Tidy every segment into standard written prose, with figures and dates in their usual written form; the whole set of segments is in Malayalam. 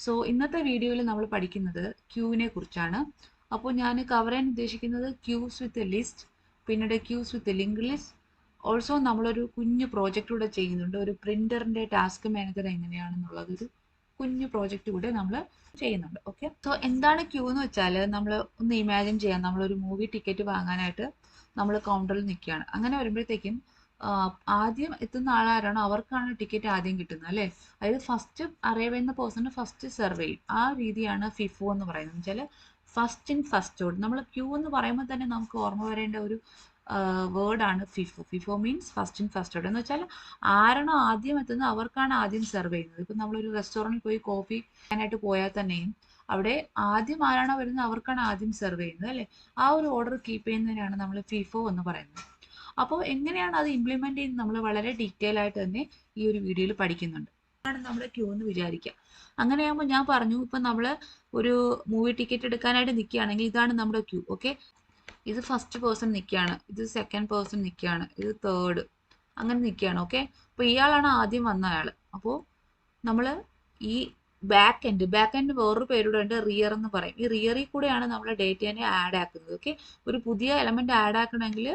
സോ ഇന്നത്തെ വീഡിയോയിൽ നമ്മൾ പഠിക്കുന്നത് ക്യൂവിനെ കുറിച്ചാണ്. അപ്പോൾ ഞാൻ കവർ ചെയ്യാൻ ഉദ്ദേശിക്കുന്നത് ക്യൂസ് വിത്ത് ലിസ്റ്റ്, പിന്നീട് ക്യൂസ് വിത്ത് ലിങ്ക് ലിസ്റ്റ്. ഓൾസോ നമ്മളൊരു കുഞ്ഞു പ്രോജക്റ്റ് കൂടെ ചെയ്യുന്നുണ്ട്. ഒരു പ്രിന്ററിന്റെ ടാസ്ക് മാനേജർ എങ്ങനെയാണെന്നുള്ളതൊരു കുഞ്ഞു പ്രോജക്റ്റ് കൂടെ നമ്മൾ ചെയ്യുന്നുണ്ട്. ഓക്കെ, സോ എന്താണ് ക്യൂ എന്ന് വെച്ചാൽ നമ്മൾ ഒന്ന് ഇമാജിൻ ചെയ്യാം. നമ്മളൊരു മൂവി ടിക്കറ്റ് വാങ്ങാനായിട്ട് നമ്മൾ കൗണ്ടറിൽ നിൽക്കുകയാണ്. അങ്ങനെ വരുമ്പോഴത്തേക്കും ആദ്യം എത്തുന്ന ആളാരാണോ അവർക്കാണ് ടിക്കറ്റ് ആദ്യം കിട്ടുന്നത് അല്ലേ. അതായത് ഫസ്റ്റ് അറൈവ് ചെയ്യുന്ന പേഴ്സണ് ഫസ്റ്റ് സെർവ് ചെയ്യും. ആ രീതിയാണ് ഫിഫോ എന്ന് പറയുന്നത്. വെച്ചാൽ ഫസ്റ്റ് ഇൻ ഫസ്റ്റ് ഔട്ട്. നമ്മൾ ക്യൂ എന്ന് പറയുമ്പോൾ തന്നെ നമുക്ക് ഓർമ്മ വരേണ്ട ഒരു വേർഡാണ് FIFO. FIFO means first in first out എന്ന് വെച്ചാൽ ആരാണോ ആദ്യം എത്തുന്നത് അവർക്കാണ് ആദ്യം സെർവ് ചെയ്യുന്നത്. ഇപ്പം നമ്മളൊരു റെസ്റ്റോറൻറ്റിൽ പോയി കോഫി കഴിക്കാനായിട്ട് പോയാൽ തന്നെയും അവിടെ ആദ്യം ആരാണോ വരുന്നത് അവർക്കാണ് ആദ്യം സെർവ് ചെയ്യുന്നത് അല്ലേ. ആ ഒരു ഓർഡർ കീപ്പ് ചെയ്യുന്നതിനാണ് നമ്മൾ ഫിഫോ എന്ന് പറയുന്നത്. അപ്പോൾ എങ്ങനെയാണ് അത് ഇംപ്ലിമെന്റ് ചെയ്യുന്നത് നമ്മൾ വളരെ ഡീറ്റെയിൽ ആയിട്ട് തന്നെ ഈ ഒരു വീഡിയോയിൽ പഠിക്കുന്നുണ്ട്. ആണ് നമ്മുടെ ക്യൂ എന്ന് വിചാരിക്കുക. അങ്ങനെയാകുമ്പോൾ ഞാൻ പറഞ്ഞു, ഇപ്പം നമ്മൾ ഒരു മൂവി ടിക്കറ്റ് എടുക്കാനായിട്ട് നിൽക്കുകയാണെങ്കിൽ ഇതാണ് നമ്മുടെ ക്യൂ. ഓക്കെ, ഇത് ഫസ്റ്റ് പേഴ്സൺ നിൽക്കുകയാണ്, ഇത് സെക്കൻഡ് പേഴ്സൺ നിൽക്കുകയാണ്, ഇത് തേർഡ്, അങ്ങനെ നിൽക്കുകയാണ്. ഓക്കെ, അപ്പോൾ ഇയാളാണ് ആദ്യം വന്ന ആൾ. അപ്പോൾ നമ്മൾ ഈ ബാക്ക് എൻഡ് വേറൊരു പേരുടെ ഉണ്ട്, റിയർ എന്ന് പറയും. ഈ റിയറിൽ കൂടെയാണ് നമ്മൾ ഡേറ്റേനെ ആഡ് ആക്കുന്നത്. ഓക്കെ, ഒരു പുതിയ എലമെന്റ് ആഡ് ആക്കണമെങ്കിൽ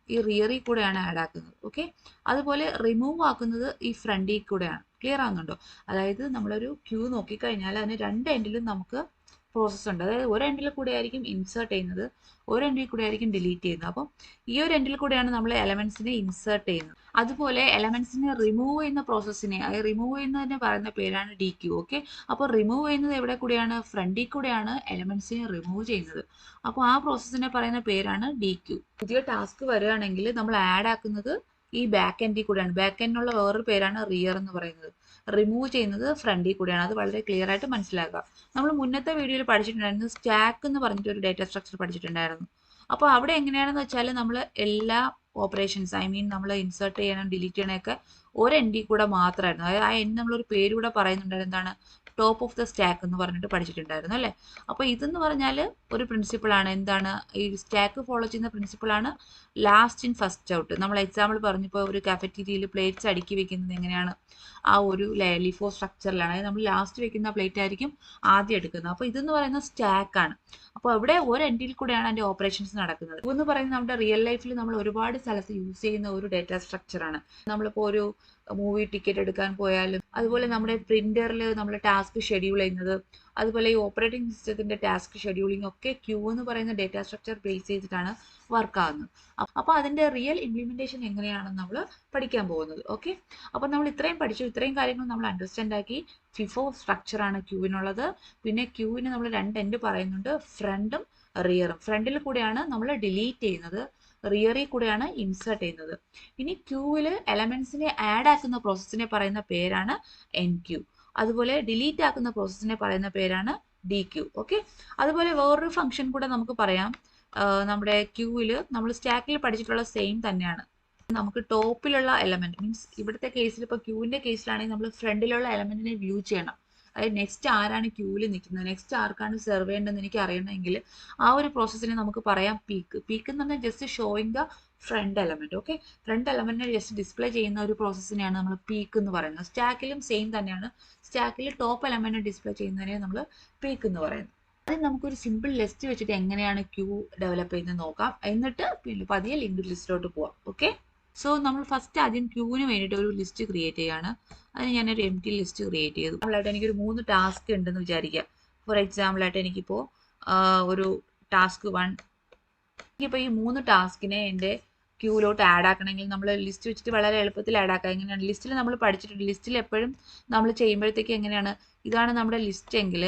ഈ റിയറിൽ കൂടെയാണ് ആഡ് ആക്കുന്നത്. ഓക്കെ, അതുപോലെ റിമൂവ് ആക്കുന്നത് ഈ ഫ്രണ്ടിൽ കൂടെയാണ്. ക്ലിയർ ആകുന്നുണ്ടോ? അതായത് നമ്മളൊരു ക്യൂ നോക്കിക്കഴിഞ്ഞാൽ അതിന് രണ്ട് എൻഡിലും നമുക്ക് പ്രോസസ്സ് ഉണ്ട്. അതായത് ഒരു എൻഡിൽ കൂടെ ആയിരിക്കും ഇൻസേർട്ട് ചെയ്യുന്നത്, ഒരു എൻഡിൽ കൂടെ ആയിരിക്കും ഡിലീറ്റ് ചെയ്യുന്നത്. അപ്പം ഈ ഒരു എൻഡിൽ കൂടെയാണ് നമ്മൾ എലമെന്റ്സിനെ ഇൻസേർട്ട് ചെയ്യുന്നത്. അതുപോലെ എലമെന്റ്സിനെ റിമൂവ് ചെയ്യുന്ന പ്രോസസ്സിനെ, അത് റിമൂവ് ചെയ്യുന്നതിന് പറയുന്ന പേരാണ് ഡി ക്യൂ. ഓക്കെ, അപ്പോൾ റിമൂവ് ചെയ്യുന്നത് എവിടെ കൂടെയാണ്? ഫ്രണ്ടിൽ കൂടെയാണ് എലമെന്റ്സിനെ റിമൂവ് ചെയ്യുന്നത്. അപ്പോൾ ആ പ്രോസസ്സിനെ പറയുന്ന പേരാണ് ഡി ക്യൂ. പുതിയ ടാസ്ക് വരികയാണെങ്കിൽ നമ്മൾ ആഡ് ആക്കുന്നത് ഈ ബാക്ക് എൻഡിൽ കൂടെയാണ്. ബാക്ക് എൻഡിനുള്ള വേറൊരു പേരാണ് റിയർ എന്ന് പറയുന്നത്. റിമൂവ് ചെയ്യുന്നത് ഫ്രണ്ടിൽ കൂടെയാണ്. അത് വളരെ ക്ലിയർ ആയിട്ട് മനസ്സിലാക്കുക. നമ്മൾ മുന്നത്തെ വീഡിയോയിൽ പഠിച്ചിട്ടുണ്ടായിരുന്നു, സ്റ്റാക്ക് എന്ന് പറഞ്ഞിട്ട് ഒരു ഡേറ്റ സ്ട്രക്ചർ പഠിച്ചിട്ടുണ്ടായിരുന്നു. അപ്പോൾ അവിടെ എങ്ങനെയാണെന്ന് വെച്ചാൽ നമ്മൾ എല്ലാ ഓപ്പറേഷൻസ്, ഐ മീൻ നമ്മൾ ഇൻസേർട്ട് ചെയ്യണം ഡിലീറ്റ് ചെയ്യണമൊക്കെ ഒരു എൻഡിൽ കൂടെ മാത്രമായിരുന്നു. അതായത് ആ എൻഡ് നമ്മളൊരു പേര് കൂടെ പറയുന്നുണ്ടായിരുന്നു, എന്താണ്? ടോപ്പ് ഓഫ് ദ സ്റ്റാക്ക് എന്ന് പറഞ്ഞിട്ട് പഠിച്ചിട്ടുണ്ടായിരുന്നു അല്ലേ. അപ്പോൾ ഇതെന്ന് പറഞ്ഞാൽ ഒരു പ്രിൻസിപ്പിളാണ്. എന്താണ് ഈ സ്റ്റാക്ക് ഫോളോ ചെയ്യുന്ന പ്രിൻസിപ്പിളാണ് ലാസ്റ്റ് ഇൻ ഫസ്റ്റ് ഔട്ട്. നമ്മൾ എക്സാമ്പിൾ പറഞ്ഞപ്പോൾ ഒരു കാഫറ്റീരിയയിൽ പ്ലേറ്റ്സ് അടുക്കി വെക്കുന്നത് എങ്ങനെയാണ്? ആ ഒരു ലിഫോ സ്ട്രക്ചറിലാണ്. അതായത് നമ്മൾ ലാസ്റ്റ് വെക്കുന്ന പ്ലേറ്റ് ആയിരിക്കും ആദ്യം എടുക്കുന്നത്. അപ്പോൾ ഇതെന്ന് പറയുന്ന സ്റ്റാക്കാണ്. അപ്പോൾ ഇവിടെ ഒരു എൻഡിൽ കൂടെയാണ് അതിൻ്റെ ഓപ്പറേഷൻസ് നടക്കുന്നത്. എന്ന് പറയുന്നത് നമ്മുടെ റിയൽ ലൈഫിൽ നമ്മൾ ഒരുപാട് സ്ഥലത്ത് യൂസ് ചെയ്യുന്ന ഒരു ഡേറ്റ സ്ട്രക്ചറാണ്. നമ്മളിപ്പോൾ ഒരു മൂവി ടിക്കറ്റ് എടുക്കാൻ പോയാലും, അതുപോലെ നമ്മുടെ പ്രിന്ററിൽ നമ്മൾ ടാസ്ക് ഷെഡ്യൂൾ ചെയ്യുന്നത്, അതുപോലെ ഈ ഓപ്പറേറ്റിംഗ് സിസ്റ്റത്തിന്റെ ടാസ്ക് ഷെഡ്യൂളിംഗ് ഒക്കെ ക്യൂ എന്ന് പറയുന്ന ഡേറ്റ സ്ട്രക്ചർ ബേസ് ചെയ്തിട്ടാണ് വർക്ക് ആകുന്നത്. അപ്പോൾ അതിന്റെ റിയൽ ഇംപ്ലിമെന്റേഷൻ എങ്ങനെയാണെന്ന് നമ്മൾ പഠിക്കാൻ പോകുന്നത്. ഓക്കെ, അപ്പോൾ നമ്മൾ ഇത്രയും പഠിച്ചു, ഇത്രയും കാര്യങ്ങൾ നമ്മൾ അണ്ടർസ്റ്റാൻഡ് ആക്കി. ഫിഫോ സ്ട്രക്ചറാണ് ക്യൂവിനുള്ളത്. പിന്നെ ക്യൂവിന് നമ്മൾ രണ്ട് എൻഡ് പറയുന്നുണ്ട്, ഫ്രണ്ടും റിയറും. ഫ്രണ്ടിൽ കൂടെയാണ് നമ്മൾ ഡിലീറ്റ് ചെയ്യുന്നത്, റിയറിൽ കൂടെയാണ് ഇൻസേർട്ട് ചെയ്യുന്നത്. ഇനി ക്യൂവിൽ എലമെന്റ്സിനെ ആഡ് ആക്കുന്ന പ്രോസസ്സിനെ പറയുന്ന പേരാണ് എൻ ക്യൂ. അതുപോലെ ഡിലീറ്റ് ആക്കുന്ന പ്രോസസ്സിനെ പറയുന്ന പേരാണ് ഡി ക്യൂ. ഓക്കെ, അതുപോലെ വേറൊരു ഫംഗ്ഷൻ കൂടെ നമുക്ക് പറയാം. നമ്മുടെ ക്യൂവിൽ നമ്മൾ സ്റ്റാക്കിൽ പഠിച്ചിട്ടുള്ള സെയിം തന്നെയാണ്. നമുക്ക് ടോപ്പിലുള്ള എലമെന്റ്, മീൻസ് ഇവിടുത്തെ കേസിൽ ഇപ്പോൾ ക്യൂവിന്റെ കേസിലാണെങ്കിൽ നമ്മൾ ഫ്രണ്ടിലുള്ള എലമെന്റിനെ വ്യൂ ചെയ്യണം. അതായത് നെക്സ്റ്റ് ആരാണ് ക്യൂവിൽ നിൽക്കുന്നത്, നെക്സ്റ്റ് ആർക്കാണ് സെർവ് ചെയ്യേണ്ടതെന്ന് എനിക്ക് അറിയണമെങ്കിൽ ആ ഒരു പ്രോസസ്സിനെ നമുക്ക് പറയാം പീക്ക്. പീക്ക് എന്ന് പറഞ്ഞാൽ just showing the front element. Okay, front എലമെന്റിനെ ജസ്റ്റ് ഡിസ്പ്ലേ ചെയ്യുന്ന ഒരു പ്രോസസ്സിനെയാണ് നമ്മൾ പീക്ക് എന്ന് പറയുന്നത്. സ്റ്റാക്കിലും സെയിം തന്നെയാണ്. സ്റ്റാക്കിൽ ടോപ്പ് എലമെന്റ് ഡിസ്പ്ലേ ചെയ്യുന്നതിനെ നമ്മൾ പീക്ക് എന്ന് പറയുന്നത്. അത് നമുക്കൊരു സിമ്പിൾ ലിസ്റ്റ് വെച്ചിട്ട് എങ്ങനെയാണ് ക്യൂ ഡെവലപ്പ് ചെയ്യുന്നത് നോക്കാം. എന്നിട്ട് പിന്നെ പതിയെ ലിങ്ക് ലിസ്റ്റിലോട്ട് പോവാം. ഓക്കെ, സോ നമ്മൾ ഫസ്റ്റ് ആദ്യം ക്യൂവിന് വേണ്ടിയിട്ട് ഒരു ലിസ്റ്റ് ക്രിയേറ്റ് ചെയ്യാണ്. അതിന് ഞാനൊരു എം ടി ലിസ്റ്റ് ക്രിയേറ്റ് ചെയ്തു. നമ്മളായിട്ട് എനിക്കൊരു 3 ടാസ്ക് ഉണ്ടെന്ന് വിചാരിക്കുക. ഫോർ എക്സാമ്പിൾ ആയിട്ട് എനിക്കിപ്പോൾ ഒരു ടാസ്ക് 1, എനിക്കിപ്പോൾ ഈ 3 ടാസ്കിനെ എൻ്റെ ക്യൂവിലോട്ട് ആഡ് ആക്കണമെങ്കിൽ നമ്മൾ ലിസ്റ്റ് വെച്ചിട്ട് വളരെ എളുപ്പത്തിൽ ആഡ് ആക്കാം. എങ്ങനെയാണ്? ലിസ്റ്റിൽ നമ്മൾ പഠിച്ചിട്ടുണ്ട്. ലിസ്റ്റിൽ എപ്പോഴും നമ്മൾ ചെയ്യുമ്പോഴത്തേക്ക് എങ്ങനെയാണ്? ഇതാണ് നമ്മുടെ ലിസ്റ്റ് എങ്കിൽ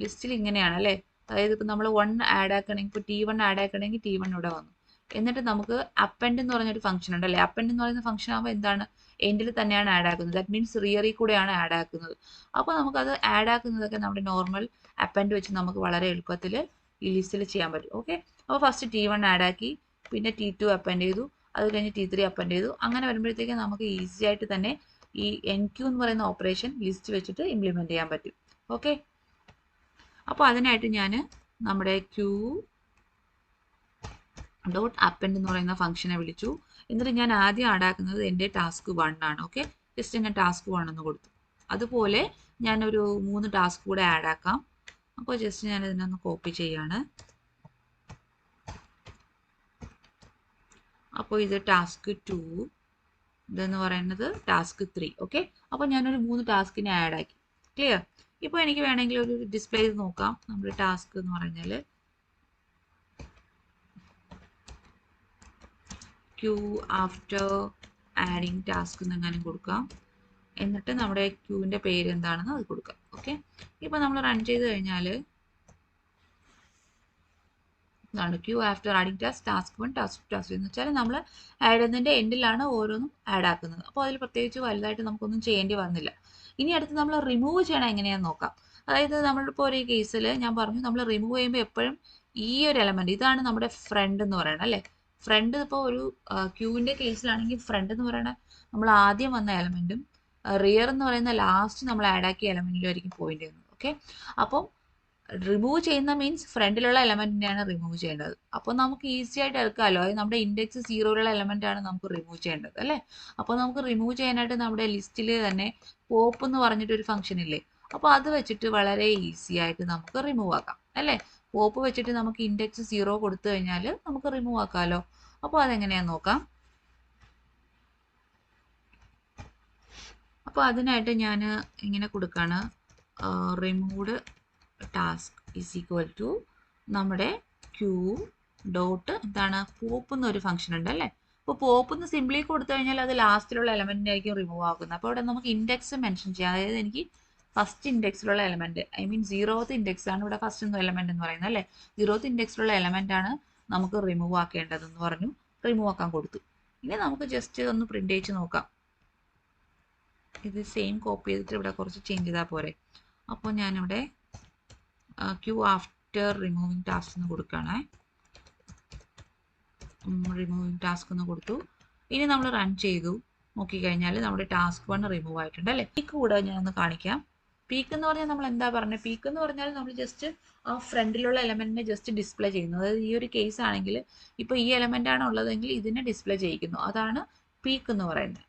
ലിസ്റ്റിൽ ഇങ്ങനെയാണ് അല്ലേ. അതായത് ഇപ്പോൾ നമ്മൾ 1 ആഡ് ആക്കണമെങ്കിൽ, ഇപ്പോൾ T1 ആഡ് ആക്കണമെങ്കിൽ T1 ഇവിടെ വന്നു. എന്നിട്ട് നമുക്ക് അപ്പൻഡ് എന്ന് പറഞ്ഞൊരു ഫംഗ്ഷൻ ഉണ്ട് അല്ലേ. അപ്പൻഡ് എന്ന് പറയുന്ന ഫംഗ്ഷൻ ആകുമ്പോൾ എന്താണ്? എൻഡിൽ തന്നെയാണ് ആഡ് ആക്കുന്നത്. ദാറ്റ് മീൻസ് റിയറിൽ കൂടെയാണ് ആഡ് ആക്കുന്നത്. അപ്പോൾ നമുക്കത് ആഡ് ആക്കുന്നതൊക്കെ നമ്മുടെ നോർമൽ അപ്പൻഡ് വെച്ച് നമുക്ക് വളരെ എളുപ്പത്തിൽ ഈ ലിസ്റ്റിൽ ചെയ്യാൻ പറ്റും. ഓക്കെ, അപ്പോൾ ഫസ്റ്റ് T1 ആഡ് ആക്കി, പിന്നെ T2 അപ്പൻഡ് ചെയ്തു, അത് കഴിഞ്ഞ് T3 അപ്പൻഡ് ചെയ്തു. അങ്ങനെ വരുമ്പോഴത്തേക്ക് നമുക്ക് ഈസി ആയിട്ട് തന്നെ ഈ എൻ ക്യൂ എന്ന് പറയുന്ന ഓപ്പറേഷൻ ലിസ്റ്റ് വെച്ചിട്ട് ഇംപ്ലിമെന്റ് ചെയ്യാൻ പറ്റും. ഓക്കെ, അപ്പോൾ അതിനായിട്ട് ഞാൻ നമ്മുടെ ക്യൂ ഡോട്ട് അപ്പൻഡ് എന്ന് പറയുന്ന ഫംഗ്ഷനെ വിളിച്ചു. എന്നിട്ട് ഞാൻ ആദ്യം ആഡ് ആക്കുന്നത് എൻ്റെ ടാസ്ക് 1 ആണ്. ഓക്കെ, ജസ്റ്റ് ഞാൻ ടാസ്ക് 1 എന്ന് കൊടുത്തു. അതുപോലെ ഞാനൊരു 3 ടാസ്ക് കൂടെ ആഡ് ആക്കാം. അപ്പോൾ ജസ്റ്റ് ഞാൻ ഇതിനൊന്ന് കോപ്പി ചെയ്യാണ്. അപ്പോൾ ഇത് ടാസ്ക് 2, ഇതെന്ന് പറയുന്നത് ടാസ്ക് 3. ഓക്കെ, അപ്പോൾ ഞാനൊരു 3 ടാസ്കിനെ ആഡ് ആക്കി. ക്ലിയർ? ഇപ്പോൾ എനിക്ക് വേണമെങ്കിൽ ഒരു ഡിസ്പ്ലേ ചെയ്ത് നോക്കാം. നമ്മുടെ ടാസ്ക് എന്ന് പറഞ്ഞാൽ ക്യൂ ആഫ്റ്റർ ആഡിങ് ടാസ്ക് എന്നെങ്ങാനും കൊടുക്കാം. എന്നിട്ട് നമ്മുടെ ക്യൂവിൻ്റെ പേര് എന്താണെന്ന് അത് കൊടുക്കാം. ഓക്കെ, ഇപ്പോൾ നമ്മൾ റൺ ചെയ്ത് കഴിഞ്ഞാൽ ഇതാണ് queue after adding task, task 1, task 2, task 3 എന്ന് വെച്ചാൽ നമ്മൾ ആഡ് ചെയ്യുന്നതിൻ്റെ എൻഡിലാണ് ഓരോന്നും ആഡ് ആക്കുന്നത്. അപ്പോൾ അതിൽ പ്രത്യേകിച്ച് വലുതായിട്ട് നമുക്കൊന്നും ചെയ്യേണ്ടി വന്നില്ല. ഇനി അടുത്ത് നമ്മൾ റിമൂവ് ചെയ്യണം എങ്ങനെയാണെന്ന് നോക്കാം. അതായത് നമ്മളിപ്പോൾ ഒരു കേസിൽ ഞാൻ പറഞ്ഞു, നമ്മൾ റിമൂവ് ചെയ്യുമ്പോൾ എപ്പോഴും ഈ ഒരു എലമെൻറ്റ്, ഇതാണ് നമ്മുടെ ഫ്രണ്ട് എന്ന് പറയുന്നത് അല്ലേ. ഫ്രണ്ട് ഇപ്പോൾ ഒരു ക്യൂവിൻ്റെ കേസിലാണെങ്കിൽ ഫ്രണ്ട് എന്ന് പറയുന്നത് നമ്മൾ ആദ്യം വന്ന എലമെൻറ്റും റിയർ എന്ന് പറയുന്ന ലാസ്റ്റ് നമ്മൾ ആഡ് ആക്കിയ എലമെൻറ്റിലും ആയിരിക്കും പോയിന്റ് ചെയ്യുന്നത്. ഓക്കെ, അപ്പോൾ റിമൂവ് ചെയ്യുന്ന മീൻസ് ഫ്രണ്ടിലുള്ള എലമെന്റിനെയാണ് റിമൂവ് ചെയ്യേണ്ടത്. അപ്പോൾ നമുക്ക് ഈസി ആയിട്ട് എടുക്കാമല്ലോ. അതായത് നമ്മുടെ ഇൻഡെക്സ് 0 എലമെന്റ് ആണ് നമുക്ക് റിമൂവ് ചെയ്യേണ്ടത് അല്ലേ. അപ്പോൾ നമുക്ക് റിമൂവ് ചെയ്യാനായിട്ട് നമ്മുടെ ലിസ്റ്റിൽ തന്നെ പോപ്പ് എന്ന് പറഞ്ഞിട്ടൊരു ഫംഗ്ഷൻ ഇല്ലേ, അപ്പോൾ അത് വെച്ചിട്ട് വളരെ ഈസി ആയിട്ട് നമുക്ക് റിമൂവ് ആക്കാം അല്ലേ. പോപ്പ് വെച്ചിട്ട് നമുക്ക് ഇൻഡെക്സ് 0 കൊടുത്തു കഴിഞ്ഞാൽ നമുക്ക് റിമൂവ് ആക്കാമല്ലോ. അപ്പോൾ അതെങ്ങനെയാന്ന് നോക്കാം. അപ്പോൾ അതിനായിട്ട് ഞാൻ ഇങ്ങനെ കൊടുക്കുകയാണ്, removed task is equal to നമ്മുടെ ക്യൂ ഡോട്ട് എന്താണ് പോപ്പ് എന്നൊരു ഫംഗ്ഷൻ ഉണ്ട് അല്ലേ. അപ്പോൾ പോപ്പ് എന്ന് സിംപ്ലി കൊടുത്തു കഴിഞ്ഞാൽ അത് ലാസ്റ്റിലുള്ള എലമെന്റിനായിരിക്കും റിമൂവ് ആക്കുന്നത്. അപ്പോൾ ഇവിടെ നമുക്ക് ഇൻഡെക്സ് മെൻഷൻ ചെയ്യാം. അതായത് എനിക്ക് ഫസ്റ്റ് ഇൻഡെക്സിലുള്ള element, I mean 0th index ആണ് ഇവിടെ ഫസ്റ്റ് എലമെന്റ് എന്ന് പറയുന്നത് അല്ലേ. 0th ഇൻഡെക്സിലുള്ള എലമെന്റ് ആണ് നമുക്ക് റിമൂവ് ആക്കേണ്ടതെന്ന് പറഞ്ഞു. റിമൂവ് ആക്കാൻ കൊടുത്തു. ഇനി നമുക്ക് ജസ്റ്റ് ഒന്ന് പ്രിന്റ് ചെയ്ത് നോക്കാം. ഇത് സെയിം കോപ്പി ചെയ്തിട്ട് ഇവിടെ കുറച്ച് ചേഞ്ച് ചെയ്താൽ പോരെ. അപ്പോൾ ഞാനിവിടെ ക്യൂ ആഫ്റ്റർ റിമൂവിങ് ടാസ്ക് എന്ന് കൊടുക്കുകയാണ്. റിമൂവിങ് ടാസ്ക് എന്ന് കൊടുത്തു. ഇനി നമ്മൾ റൺ ചെയ്തു നോക്കിക്കഴിഞ്ഞാൽ നമ്മുടെ ടാസ്ക് 1 റിമൂവ് ആയിട്ടുണ്ട് അല്ലേ. പീക്ക് കൂടെ ഞാനൊന്ന് കാണിക്കാം. പീക്ക് എന്ന് പറഞ്ഞാൽ നമ്മൾ എന്താ പറഞ്ഞത്, പീക്ക് എന്ന് പറഞ്ഞാൽ നമ്മൾ ജസ്റ്റ് ആ ഫ്രണ്ടിലുള്ള എലമെന്റിനെ ജസ്റ്റ് ഡിസ്പ്ലേ ചെയ്യുന്നു. അതായത് ഈ ഒരു കേസ് ആണെങ്കിൽ ഇപ്പോൾ ഈ എലമെന്റ് ആണ് ഉള്ളതെങ്കിൽ ഇതിനെ ഡിസ്പ്ലേ ചെയ്യിക്കുന്നു. അതാണ് പീക്ക് എന്ന് പറയുന്നത്.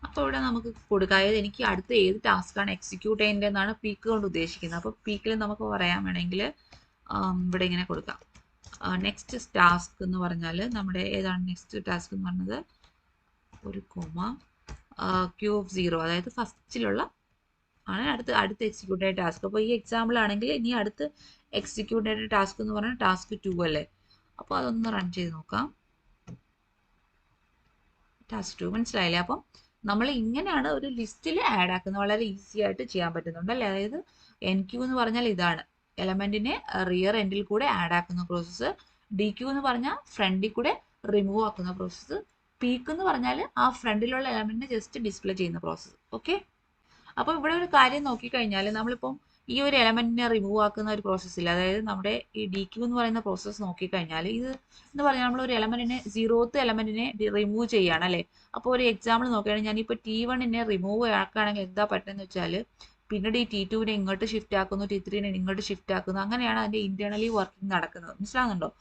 അപ്പോൾ ഇവിടെ നമുക്ക് കൊടുക്കാം, അതായത് എനിക്ക് അടുത്ത ഏത് ടാസ്ക്കാണ് എക്സിക്യൂട്ട് ചെയ്യേണ്ടതെന്നാണ് പീക്ക് കൊണ്ട് ഉദ്ദേശിക്കുന്നത്. അപ്പോൾ പീക്കിൽ നമുക്ക് പറയാൻ വേണമെങ്കിൽ ഇവിടെ ഇങ്ങനെ കൊടുക്കാം, നെക്സ്റ്റ് ടാസ്ക് എന്ന് പറഞ്ഞാൽ നമ്മുടെ ഏതാണ് നെക്സ്റ്റ് ടാസ്ക് എന്ന് പറഞ്ഞത്, ഒരു കോമ ക്യൂ ഓഫ് 0, അതായത് ഫസ്റ്റിലുള്ള ആണ് അടുത്ത് എക്സിക്യൂട്ട് ചെയ്ത ടാസ്ക്. അപ്പോൾ ഈ എക്സാമ്പിൾ ആണെങ്കിൽ ഇനി അടുത്ത് എക്സിക്യൂട്ട് ചെയ്ത ടാസ്ക് എന്ന് പറഞ്ഞാൽ ടാസ്ക് 2 അല്ലേ. അപ്പോൾ അതൊന്ന് റൺ ചെയ്ത് നോക്കാം. ടാസ്ക് 2 മനസ്സിലായില്ലേ. അപ്പം നമ്മൾ ഇങ്ങനെയാണ് ഒരു ലിസ്റ്റിൽ ആഡ് ആക്കുന്നത്. വളരെ ഈസി ആയിട്ട് ചെയ്യാൻ പറ്റുന്നുണ്ട് അല്ലേ. അതായത് എൻ ക്യൂ എന്ന് പറഞ്ഞാൽ ഇതാണ് എലമെന്റിനെ റിയർ എൻഡിൽ കൂടെ ആഡ് ആക്കുന്ന പ്രോസസ്സ്. ഡി ക്യൂ എന്ന് പറഞ്ഞാൽ ഫ്രണ്ടിൽ കൂടെ റിമൂവ് ആക്കുന്ന പ്രോസസ്സ്. പീക്ക് എന്ന് പറഞ്ഞാൽ ആ ഫ്രണ്ടിലുള്ള എലമെന്റിനെ ജസ്റ്റ് ഡിസ്പ്ലേ ചെയ്യുന്ന പ്രോസസ്സ്. ഓക്കെ, അപ്പോൾ ഇവിടെ ഒരു കാര്യം നോക്കിക്കഴിഞ്ഞാൽ നമ്മളിപ്പം ഈ ഒരു എലമെന്റിനെ റിമൂവ് ആക്കുന്ന ഒരു പ്രോസസ്സില്ല. അതായത് നമ്മുടെ ഈ ഡി ക്യൂ എന്ന് പറയുന്ന പ്രോസസ്സ് നോക്കിക്കഴിഞ്ഞാൽ ഇത് എന്ന് പറഞ്ഞാൽ നമ്മൾ ഒരു എലമെന്റിനെ 0th എലമെന്റിനെ റിമൂവ് ചെയ്യുകയാണ് അല്ലേ. അപ്പോൾ ഒരു എക്സാമ്പിൾ നോക്കുകയാണെങ്കിൽ ഞാനിപ്പോൾ T1നെ റിമൂവ് ആക്കുകയാണെങ്കിൽ എന്താ പറ്റുന്നത് വെച്ചാൽ പിന്നീട് ഈ T2നെ ഇങ്ങോട്ട് ഷിഫ്റ്റ് ആക്കുന്നു, T3നെ ഇങ്ങോട്ട് ഷിഫ്റ്റ് ആക്കുന്നു. അങ്ങനെയാണ് അതിന്റെ ഇന്റേണലി വർക്കിംഗ് നടക്കുന്നത്. മനസ്സിലാകുന്നുണ്ടോ?